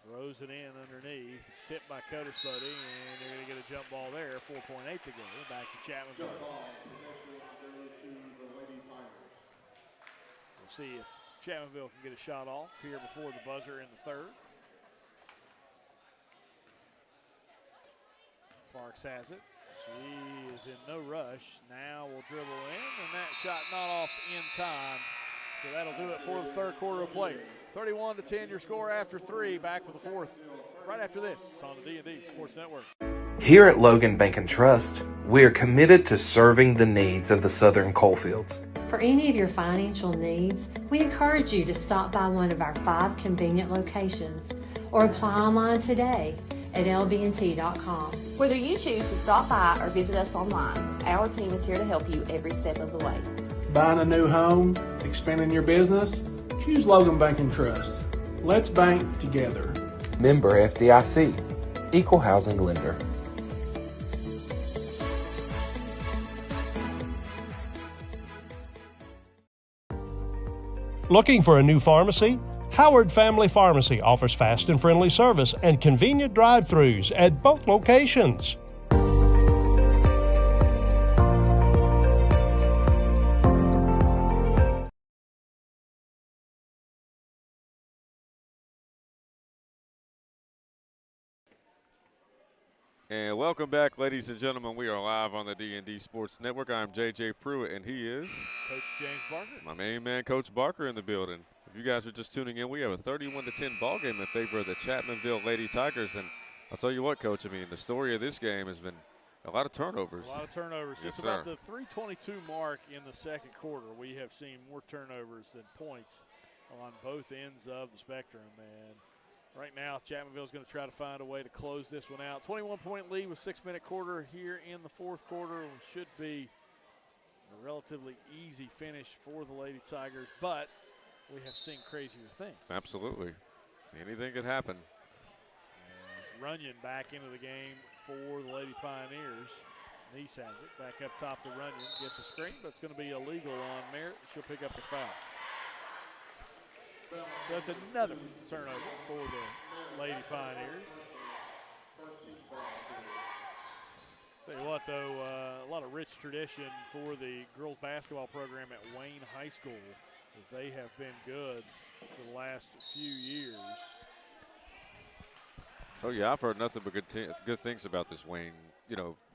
throws it in underneath. It's tipped by Codis Bodie, and they're going to get a jump ball there. 4.8 to go. Back to Chapmanville. We'll see if Chapmanville can get a shot off here before the buzzer in the third. Parks has it. She is in no rush. Now will dribble in, and that shot not off in time. So that'll do it for the third quarter of play. 31-10 your score after 3. Back with the fourth right after this on the D&D Sports Network. Here at Logan Bank and Trust, we are committed to serving the needs of the Southern Coalfields. For any of your financial needs, we encourage you to stop by one of our 5 convenient locations or apply online today at lbnt.com. Whether you choose to stop by or visit us online, our team is here to help you every step of the way. Buying a new home, expanding your business? Choose Logan Bank and Trust. Let's bank together. Member FDIC, Equal Housing Lender. Looking for a new pharmacy? Howard Family Pharmacy offers fast and friendly service and convenient drive-thrus at both locations. And welcome back, ladies and gentlemen. We are live on the D&D Sports Network. I'm J.J. Pruitt, and he is Coach James Barker. My main man, Coach Barker, in the building. If you guys are just tuning in, we have a 31-10 ball game in favor of the Chapmanville Lady Tigers. And I'll tell you what, Coach, I mean, the story of this game has been a lot of turnovers. A lot of turnovers. Yes, Just sir. about the 3:22 mark in the second quarter, we have seen more turnovers than points on both ends of the spectrum. And right now, Chapmanville is going to try to find a way to close this one out. 21-point lead with 6-minute quarter here in the fourth quarter. Should be a relatively easy finish for the Lady Tigers, but we have seen crazier things. Absolutely. Anything could happen. As Runyon back into the game for the Lady Pioneers. Neese has it. Back up top to Runyon. Gets a screen, but it's going to be illegal on Merritt. She'll pick up the foul. So that's another turnover for the Lady Pioneers. Tell you what, though, a lot of rich tradition for the girls basketball program at Wayne High School, as they have been good for the last few years. Oh, yeah, I've heard nothing but good things about this Wayne,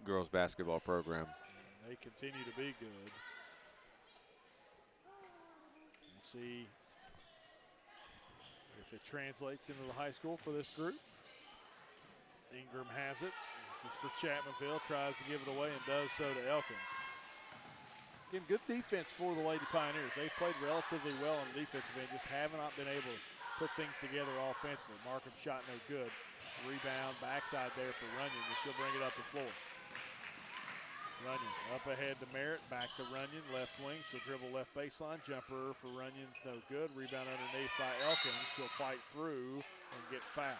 girls basketball program. They continue to be good. We'll see if it translates into the high school for this group. Ingram has it. This is for Chapmanville. Tries to give it away and does so to Elkins. Again, good defense for the Lady Pioneers. They've played relatively well on the defensive end, just have not been able to put things together offensively. Markham shot no good. Rebound, backside there for Runyon, and she'll bring it up the floor. Runyon up ahead to Merritt, back to Runyon, left wing. She'll dribble left baseline. Jumper for Runyon's no good. Rebound underneath by Elkins. She'll fight through and get fouled.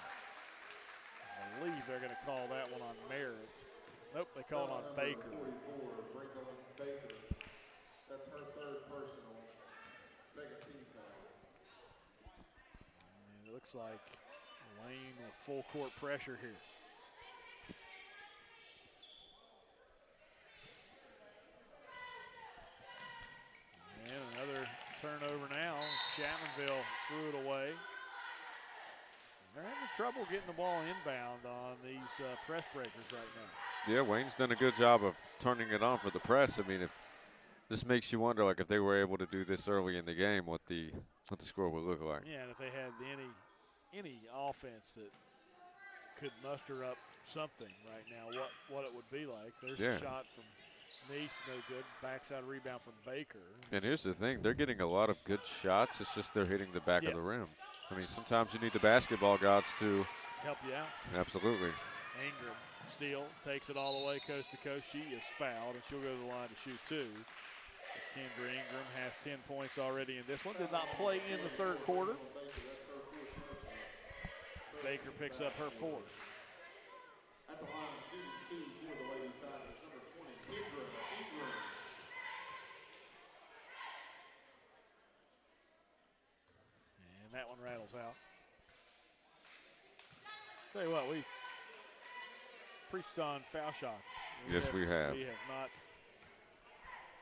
I believe they're going to call that one on Merritt. Nope, they call it on Baker. 44, Baker. That's her third personal, second team foul. And it looks like Lane with full court pressure here. And another turnover now. Chapmanville threw it away. They're having trouble getting the ball inbound on these press breakers right now. Yeah, Wayne's done a good job of turning it on for the press. I mean, if this makes you wonder, like, if they were able to do this early in the game, what the score would look like. Yeah, and if they had any offense that could muster up something right now, what it would be like. There's a shot from Nice, no good. Backside rebound from Baker. And here's the thing. They're getting a lot of good shots. It's just they're hitting the back of the rim. I mean, sometimes you need the basketball gods to help you out. Absolutely. Ingram, steal, takes it all the way coast to coast. She is fouled, and she'll go to the line to shoot two. As Kendra Ingram has 10 points already in this one. Did not play in the third quarter. Baker picks up her fourth. At the line, shooting two for the Lady Tigers, number 20, Ingram. And that one rattles out. Tell you what, we preached on foul shots. We have. We have not.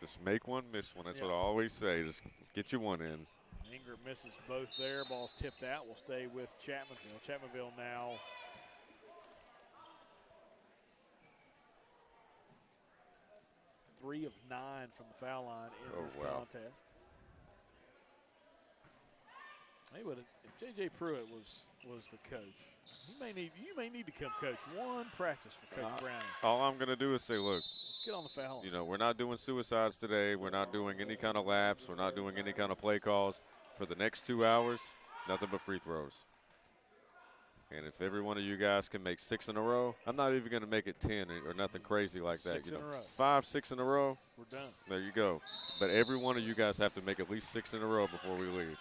Just make one, miss one. That's what I always say. Just get you one in. Ingram misses both there. Ball's tipped out. We'll stay with Chapmanville. Chapmanville now 3 of 9 from the foul line in this contest. Hey, but if J.J. Pruitt was the coach, you may need to come coach one practice for Coach Browning. All I'm going to do is say, look, get on the foul line. You know, we're not doing suicides today. We're not doing any kind of laps. We're not doing any kind of play calls. For the next 2 hours, nothing but free throws. And if every one of you guys can make 6 in a row, I'm not even going to make it 10 or nothing crazy like that. 6 in a row. 5, 6 in a row. We're done. There you go. But every one of you guys have to make at least 6 in a row before we leave.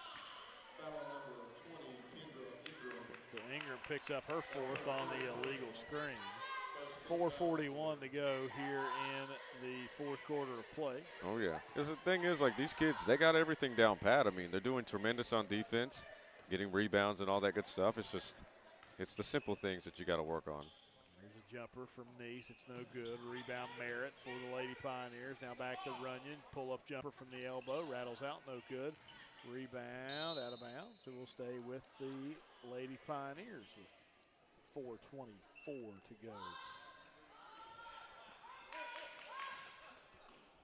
So Ingram picks up her fourth on the illegal screen. 4:41 to go here in the fourth quarter of play. Oh, yeah. Because the thing is, like, these kids, they got everything down pat. I mean, they're doing tremendous on defense, getting rebounds and all that good stuff. It's just, it's the simple things that you got to work on. There's a jumper from Nice. It's no good. Rebound Merritt for the Lady Pioneers. Now back to Runyon. Pull-up jumper from the elbow. Rattles out. No good. Rebound out of bounds. So we'll stay with the Lady Pioneers with 4:24 to go.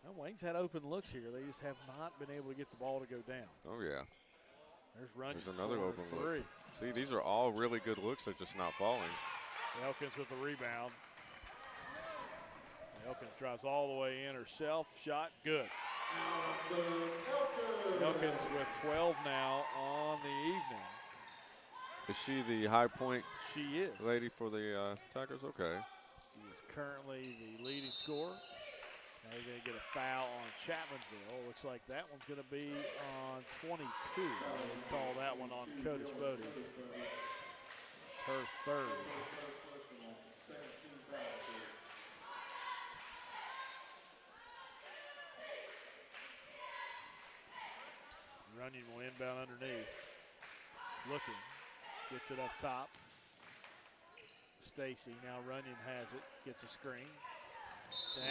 Well, Wayne's had open looks here. They just have not been able to get the ball to go down. Oh, yeah. There's Runyon. There's another open three. look. See, these are all really good looks. They're just not falling. Elkins with the rebound. Elkins drives all the way in herself. Shot good. Elkins with 12 now on the evening. Is she the high point She is. lady for the Tigers? Okay. She is currently the leading scorer. Now they're going to get a foul on Chapmanville. Looks like that one's going to be on 22. They call that one on Codish Bodie. It's her third. Runyon will inbound underneath. Looking. Gets it up top. Stacy. Now Runyon has it. Gets a screen.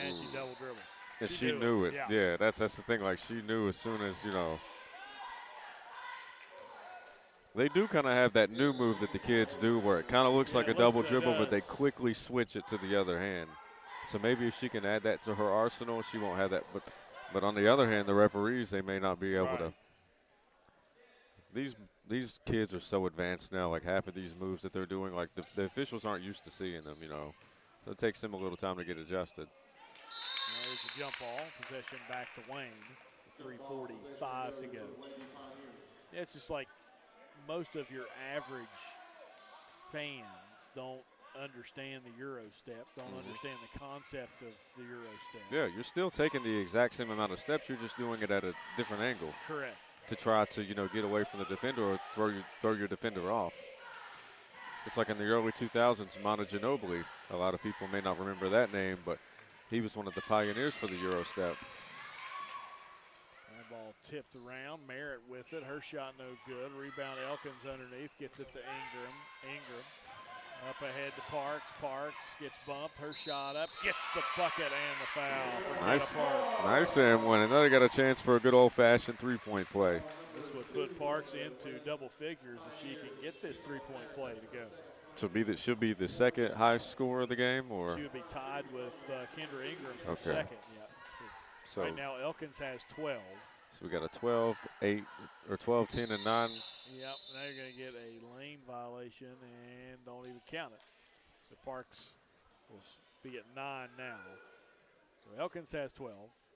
And she double dribbles. And she knew it. Yeah, that's the thing. Like, she knew as soon as, you know. They do kind of have that new move that the kids do where it kind of looks like a double dribble, but they quickly switch it to the other hand. So maybe if she can add that to her arsenal, she won't have that. But on the other hand, the referees, they may not be able to. These kids are so advanced now. Like, half of these moves that they're doing, like, the officials aren't used to seeing them, you know. So it takes them a little time to get adjusted. There's a jump ball. Possession back to Wayne. 3:45 to go. It's just like most of your average fans don't understand the Euro step, don't understand the concept of the Euro step. Yeah, you're still taking the exact same amount of steps. You're just doing it at a different angle. Correct. To try to, get away from the defender or throw your defender off. It's like in the early 2000s, Manu Ginobili. A lot of people may not remember that name, but he was one of the pioneers for the Euro step. That ball tipped around. Merritt with it. Her shot no good. Rebound Elkins underneath. Gets it to Ingram. Ingram up ahead to Parks. Parks gets bumped. Her shot up. Gets the bucket and the foul. Nice and one. And now they got a chance for a good old-fashioned three-point play. This would put Parks into double figures if she can get this three-point play to go. So she'll be the second highest scorer of the game, or she would be tied with Kendra Ingram for second. Yeah. So right now Elkins has 12. So we got a 12, 8, or 12, 10, and 9. Yep. Now you're going to get a lane violation and don't even count it. So Parks will be at 9 now. So Elkins has 12,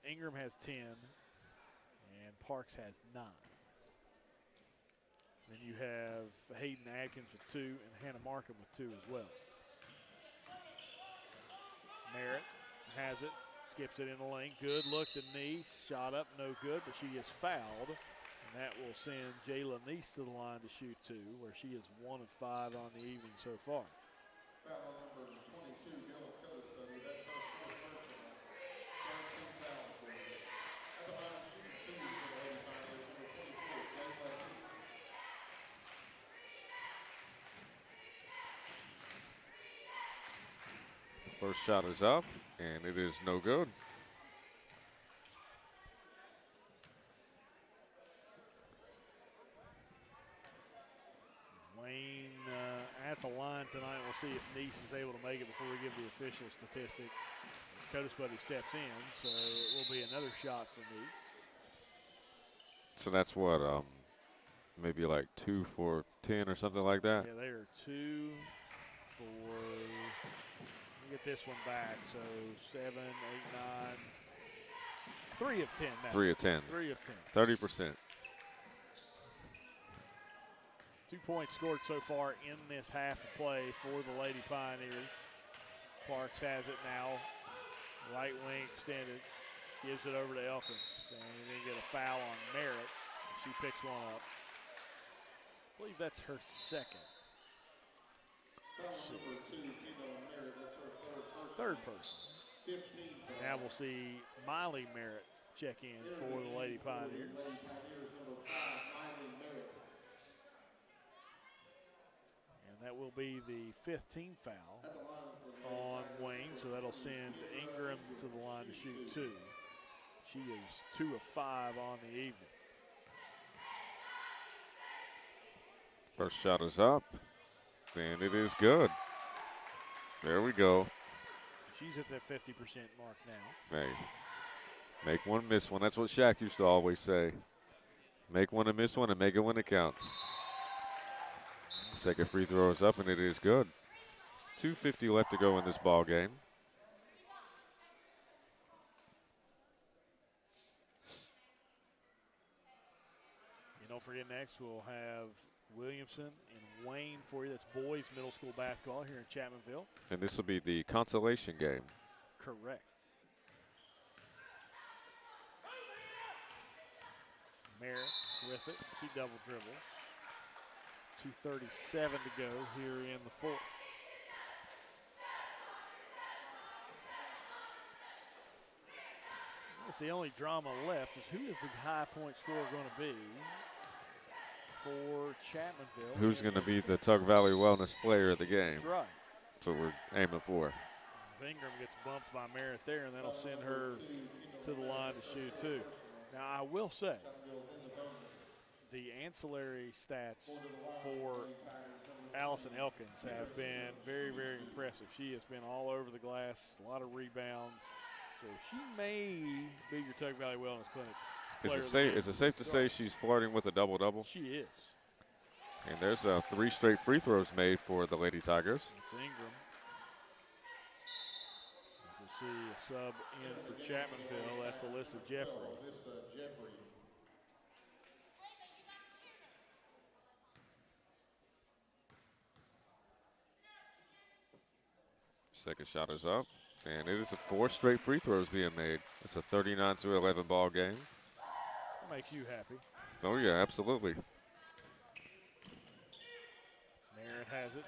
Ingram has 10, and Parks has 9. Then you have Hayden Adkins with 2 and Hannah Markham with 2 as well. Merritt has it, skips it in the lane. Good look to Neese. Shot up, no good, but she is fouled. And that will send Jayla Neese to the line to shoot 2, where she is 1 of 5 on the evening so far. Foul number 22, Helen Codesbury. That's her first personal. 13 fouls for her. At the line, shooting 2 for the Lady Tigers, number 24, Jayla Neese. First shot is up, and it is no good. Wayne at the line tonight. We'll see if Neese is able to make it before we give the official statistic. As Codesbury steps in, so it will be another shot for Neese. So that's what, maybe like 2 for 10 or something like that? Yeah, they are 2 for, get this one back, so 7, 8, 9, 3 of 10 now. 3 of 10. 3 of 10. 30%. 2 points scored so far in this half of play for the Lady Pioneers. Parks has it now. Right wing extended. Gives it over to Elkins. And then get a foul on Merritt. She picks one up. I believe that's her second. Foul number 2, Kendall Merritt. That's her Third person. 15. Now we'll see Miley Merritt check in for the Lady Pioneers. Lady Pioneers, number 5, Miley Merritt. And that will be the 15th foul on Wayne, so that'll send Ingram to the line to shoot 2. She is 2 of 5 on the evening. First shot is up, and it is good. There we go. She's at that 50% mark now. Hey, make one, miss one. That's what Shaq used to always say. Make one and miss one and make it when it counts. Second free throw is up, and it is good. 2:50 left to go in this ball game. And don't forget, next we'll have Williamson and Wayne for you. That's boys middle school basketball here in Chapmanville. And this will be the consolation game. Correct. Merritt with it. She double dribbles. 2:37 to go here in the fourth. That's the only drama left is who is the high point scorer going to be for Chapmanville. Who's going to be the Tug Valley Wellness Player of the game? That's right. That's what we're aiming for. Ingram gets bumped by Merritt there, and that'll send her to the line to shoot 2. Now, I will say, the ancillary stats for Allison Elkins have been very, very impressive. She has been all over the glass, a lot of rebounds. So she may be your Tug Valley Wellness Clinic. Is it safe to say she's flirting with a double-double? She is. And there's 3 straight free throws made for the Lady Tigers. It's Ingram. As we'll see a sub in for Chapmanville. That's Alyssa Jeffrey. Second shot is up, and it is 4 straight free throws being made. It's a 39-11 ball game. That makes you happy. Oh, yeah, absolutely. Merritt has it.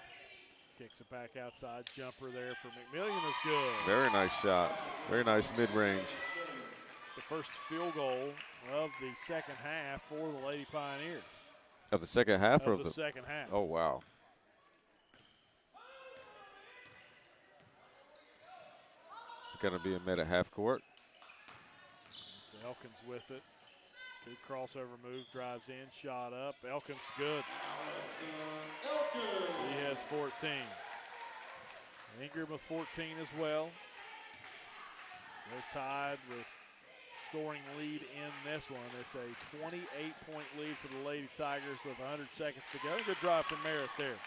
Kicks it back outside. Jumper there for McMillian is good. Very nice shot. Very nice mid-range. The first field goal of the second half for the Lady Pioneers. Of the second half? Of the second half. Oh, wow. Going to be a met at half court. It's Elkins with it. Good crossover move, drives in, shot up. Elkins good. He has 14. Ingram with 14 as well. They're tied with scoring lead in this one. It's a 28-point lead for the Lady Tigers with 100 seconds to go. Good drive from Merritt there.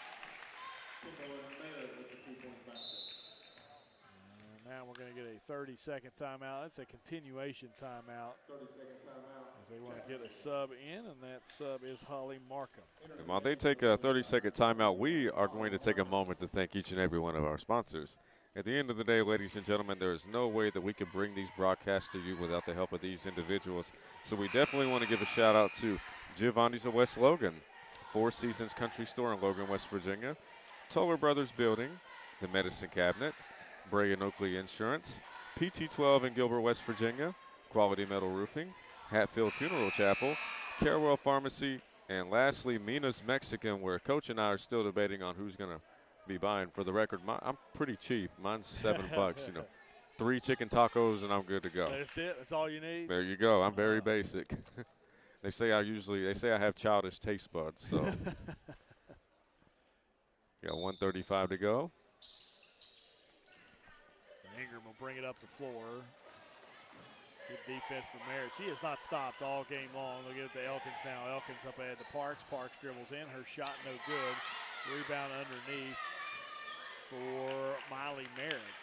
Now we're going to get a 30-second timeout. That's a continuation timeout. 30-second timeout. As they want to get a sub in, and that sub is Holly Markham. And while they take a 30-second timeout, we are going to take a moment to thank each and every one of our sponsors. At the end of the day, ladies and gentlemen, there is no way that we can bring these broadcasts to you without the help of these individuals. So we definitely want to give a shout-out to Giovanni's of West Logan, Four Seasons Country Store in Logan, West Virginia, Toller Brothers Building, the Medicine Cabinet, Bray and Oakley Insurance, PT12 in Gilbert, West Virginia, Quality Metal Roofing, Hatfield Funeral Chapel, Carewell Pharmacy, and lastly, Mina's Mexican, where Coach and I are still debating on who's going to be buying. For the record, I'm pretty cheap. Mine's $7, 3 chicken tacos, and I'm good to go. That's it. That's all you need. There you go. I'm very basic. They say I have childish taste buds, so. Got 1:35 to go. Ingram will bring it up the floor. Good defense from Merritt. She has not stopped all game long. They'll get it to Elkins now. Elkins up ahead to Parks. Parks dribbles in. Her shot no good. Rebound underneath for Miley Merritt.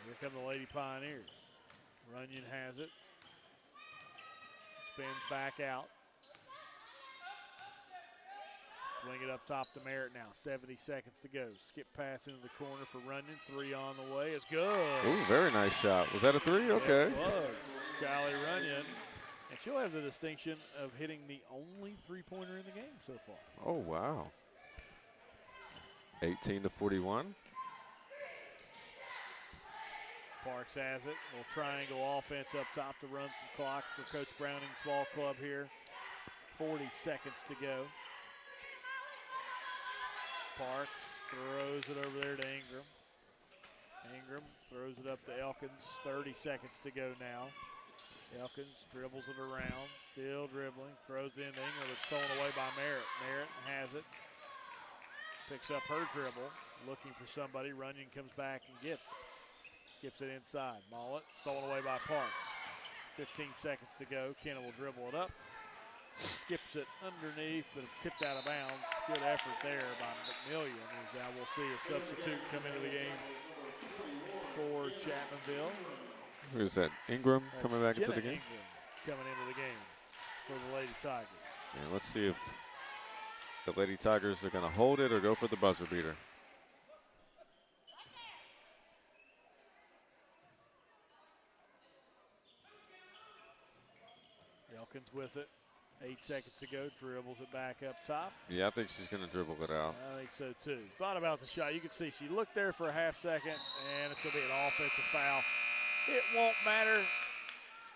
Here come the Lady Pioneers. Runyon has it. Spins back out. Swing it up top to Merritt now. 70 seconds to go. Skip pass into the corner for Runyon. 3 on the way. It's good. Ooh, very nice shot. Was that a 3? Okay. It was. Kylie Runyon. And she'll have the distinction of hitting the only three-pointer in the game so far. Oh, wow. 18-41. Parks has it. Little triangle offense up top to run some clock for Coach Browning's ball club here. 40 seconds to go. Parks throws it over there to Ingram. Ingram throws it up to Elkins. 30 seconds to go now. Elkins dribbles it around. Still dribbling. Throws in to Ingram. It's stolen away by Merritt. Merritt has it. Picks up her dribble. Looking for somebody. Runyon comes back and gets it. Skips it inside. Mollett stolen away by Parks. 15 seconds to go. Kenna will dribble it up. Skips it underneath, but it's tipped out of bounds. Good effort there by McMillian. Now we'll see a substitute come into the game for Chapmanville. Who is that? Ingram coming back into the game? Ingram coming into the game for the Lady Tigers. And let's see if the Lady Tigers are going to hold it or go for the buzzer beater. Elkins with it. 8 seconds to go. Dribbles it back up top. Yeah, I think she's going to dribble it out. I think so, too. Thought about the shot. You can see she looked there for a half second, and it's going to be an offensive foul. It won't matter,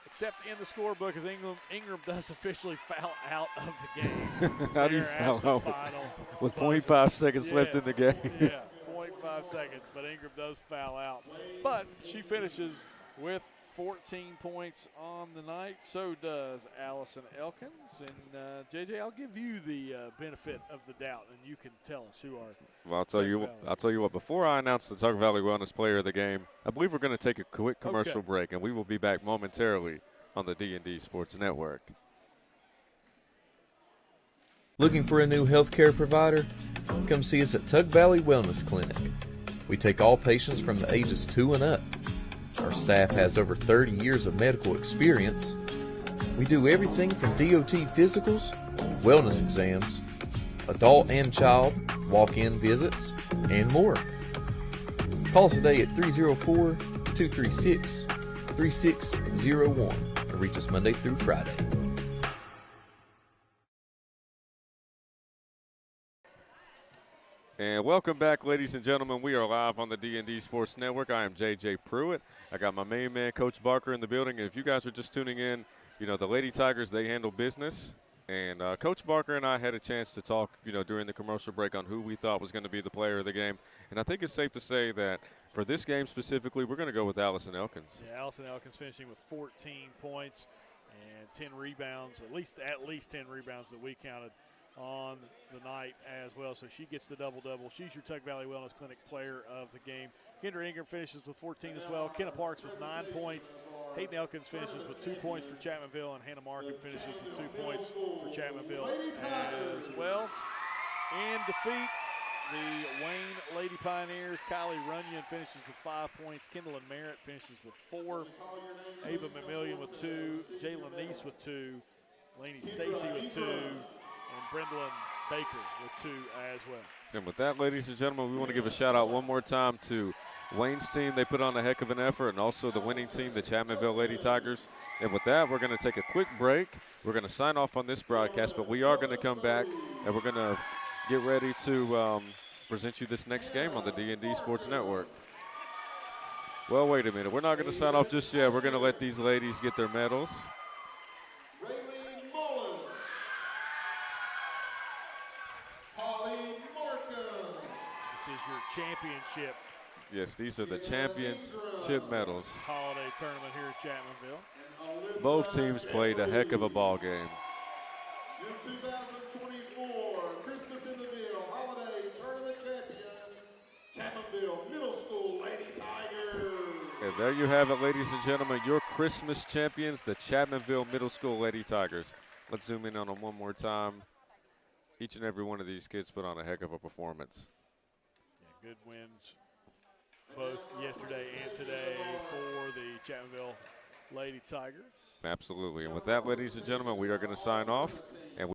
except in the scorebook, as Ingram does officially foul out of the game. How do you foul out with 0.5 seconds left in the game? Yeah, 0.5 seconds, but Ingram does foul out. But she finishes with 14 points on the night. So does Allison Elkins. And, JJ, I'll give you the benefit of the doubt, and you can tell us who are. Well, I'll tell you what. Before I announce the Tug Valley Wellness Player of the Game, I believe we're going to take a quick commercial break, and we will be back momentarily on the D&D Sports Network. Looking for a new healthcare provider? Come see us at Tug Valley Wellness Clinic. We take all patients from the ages 2 and up. Our staff has over 30 years of medical experience. We do everything from DOT physicals, wellness exams, adult and child, walk-in visits, and more. Call us today at 304-236-3601 or reach us Monday through Friday. And welcome back, ladies and gentlemen. We are live on the D&D Sports Network. I am J.J. Pruitt. I got my main man, Coach Barker, in the building. And if you guys are just tuning in, you know, the Lady Tigers, they handle business. And Coach Barker and I had a chance to talk, you know, during the commercial break on who we thought was going to be the player of the game. And I think it's safe to say that for this game specifically, we're going to go with Allison Elkins. Yeah, Allison Elkins finishing with 14 points and 10 rebounds, at least 10 rebounds that we counted on the night as well. So she gets the double-double. She's your Tug Valley Wellness Clinic player of the game. Kendra Ingram finishes with 14 as well. Kenna Parks with 9 points. Hayden Elkins finishes with 2 points for Chapmanville, and Hannah Markham finishes with 2 points for Chapmanville as well. In defeat, the Wayne Lady Pioneers, Kylie Runyon finishes with 5 points. Kendall Merritt finishes with 4. Ava McMillian with 2. Jalen Neese with 2. Lainey Stacy with 2. And Brendlin Baker with 2 as well. And with that, ladies and gentlemen, we want to give a shout-out one more time to Wayne's team. They put on a heck of an effort, and also the winning team, the Chapmanville Lady Tigers. And with that, we're going to take a quick break. We're going to sign off on this broadcast, but we are going to come back, and we're going to get ready to present you this next game on the D&D Sports Network. Well, wait a minute. We're not going to sign off just yet. We're going to let these ladies get their medals. Your championship. Yes, these are the championship medals. Holiday tournament here at Chapmanville. Both teams played a heck of a ball game. Your 2024 Christmas in the Ville Holiday Tournament Champion, Chapmanville Middle School Lady Tigers. And there you have it, ladies and gentlemen, your Christmas champions, the Chapmanville Middle School Lady Tigers. Let's zoom in on them one more time. Each and every one of these kids put on a heck of a performance. Good wins both yesterday and today for the Chapmanville Lady Tigers. Absolutely. And with that, ladies and gentlemen, we are going to sign off. And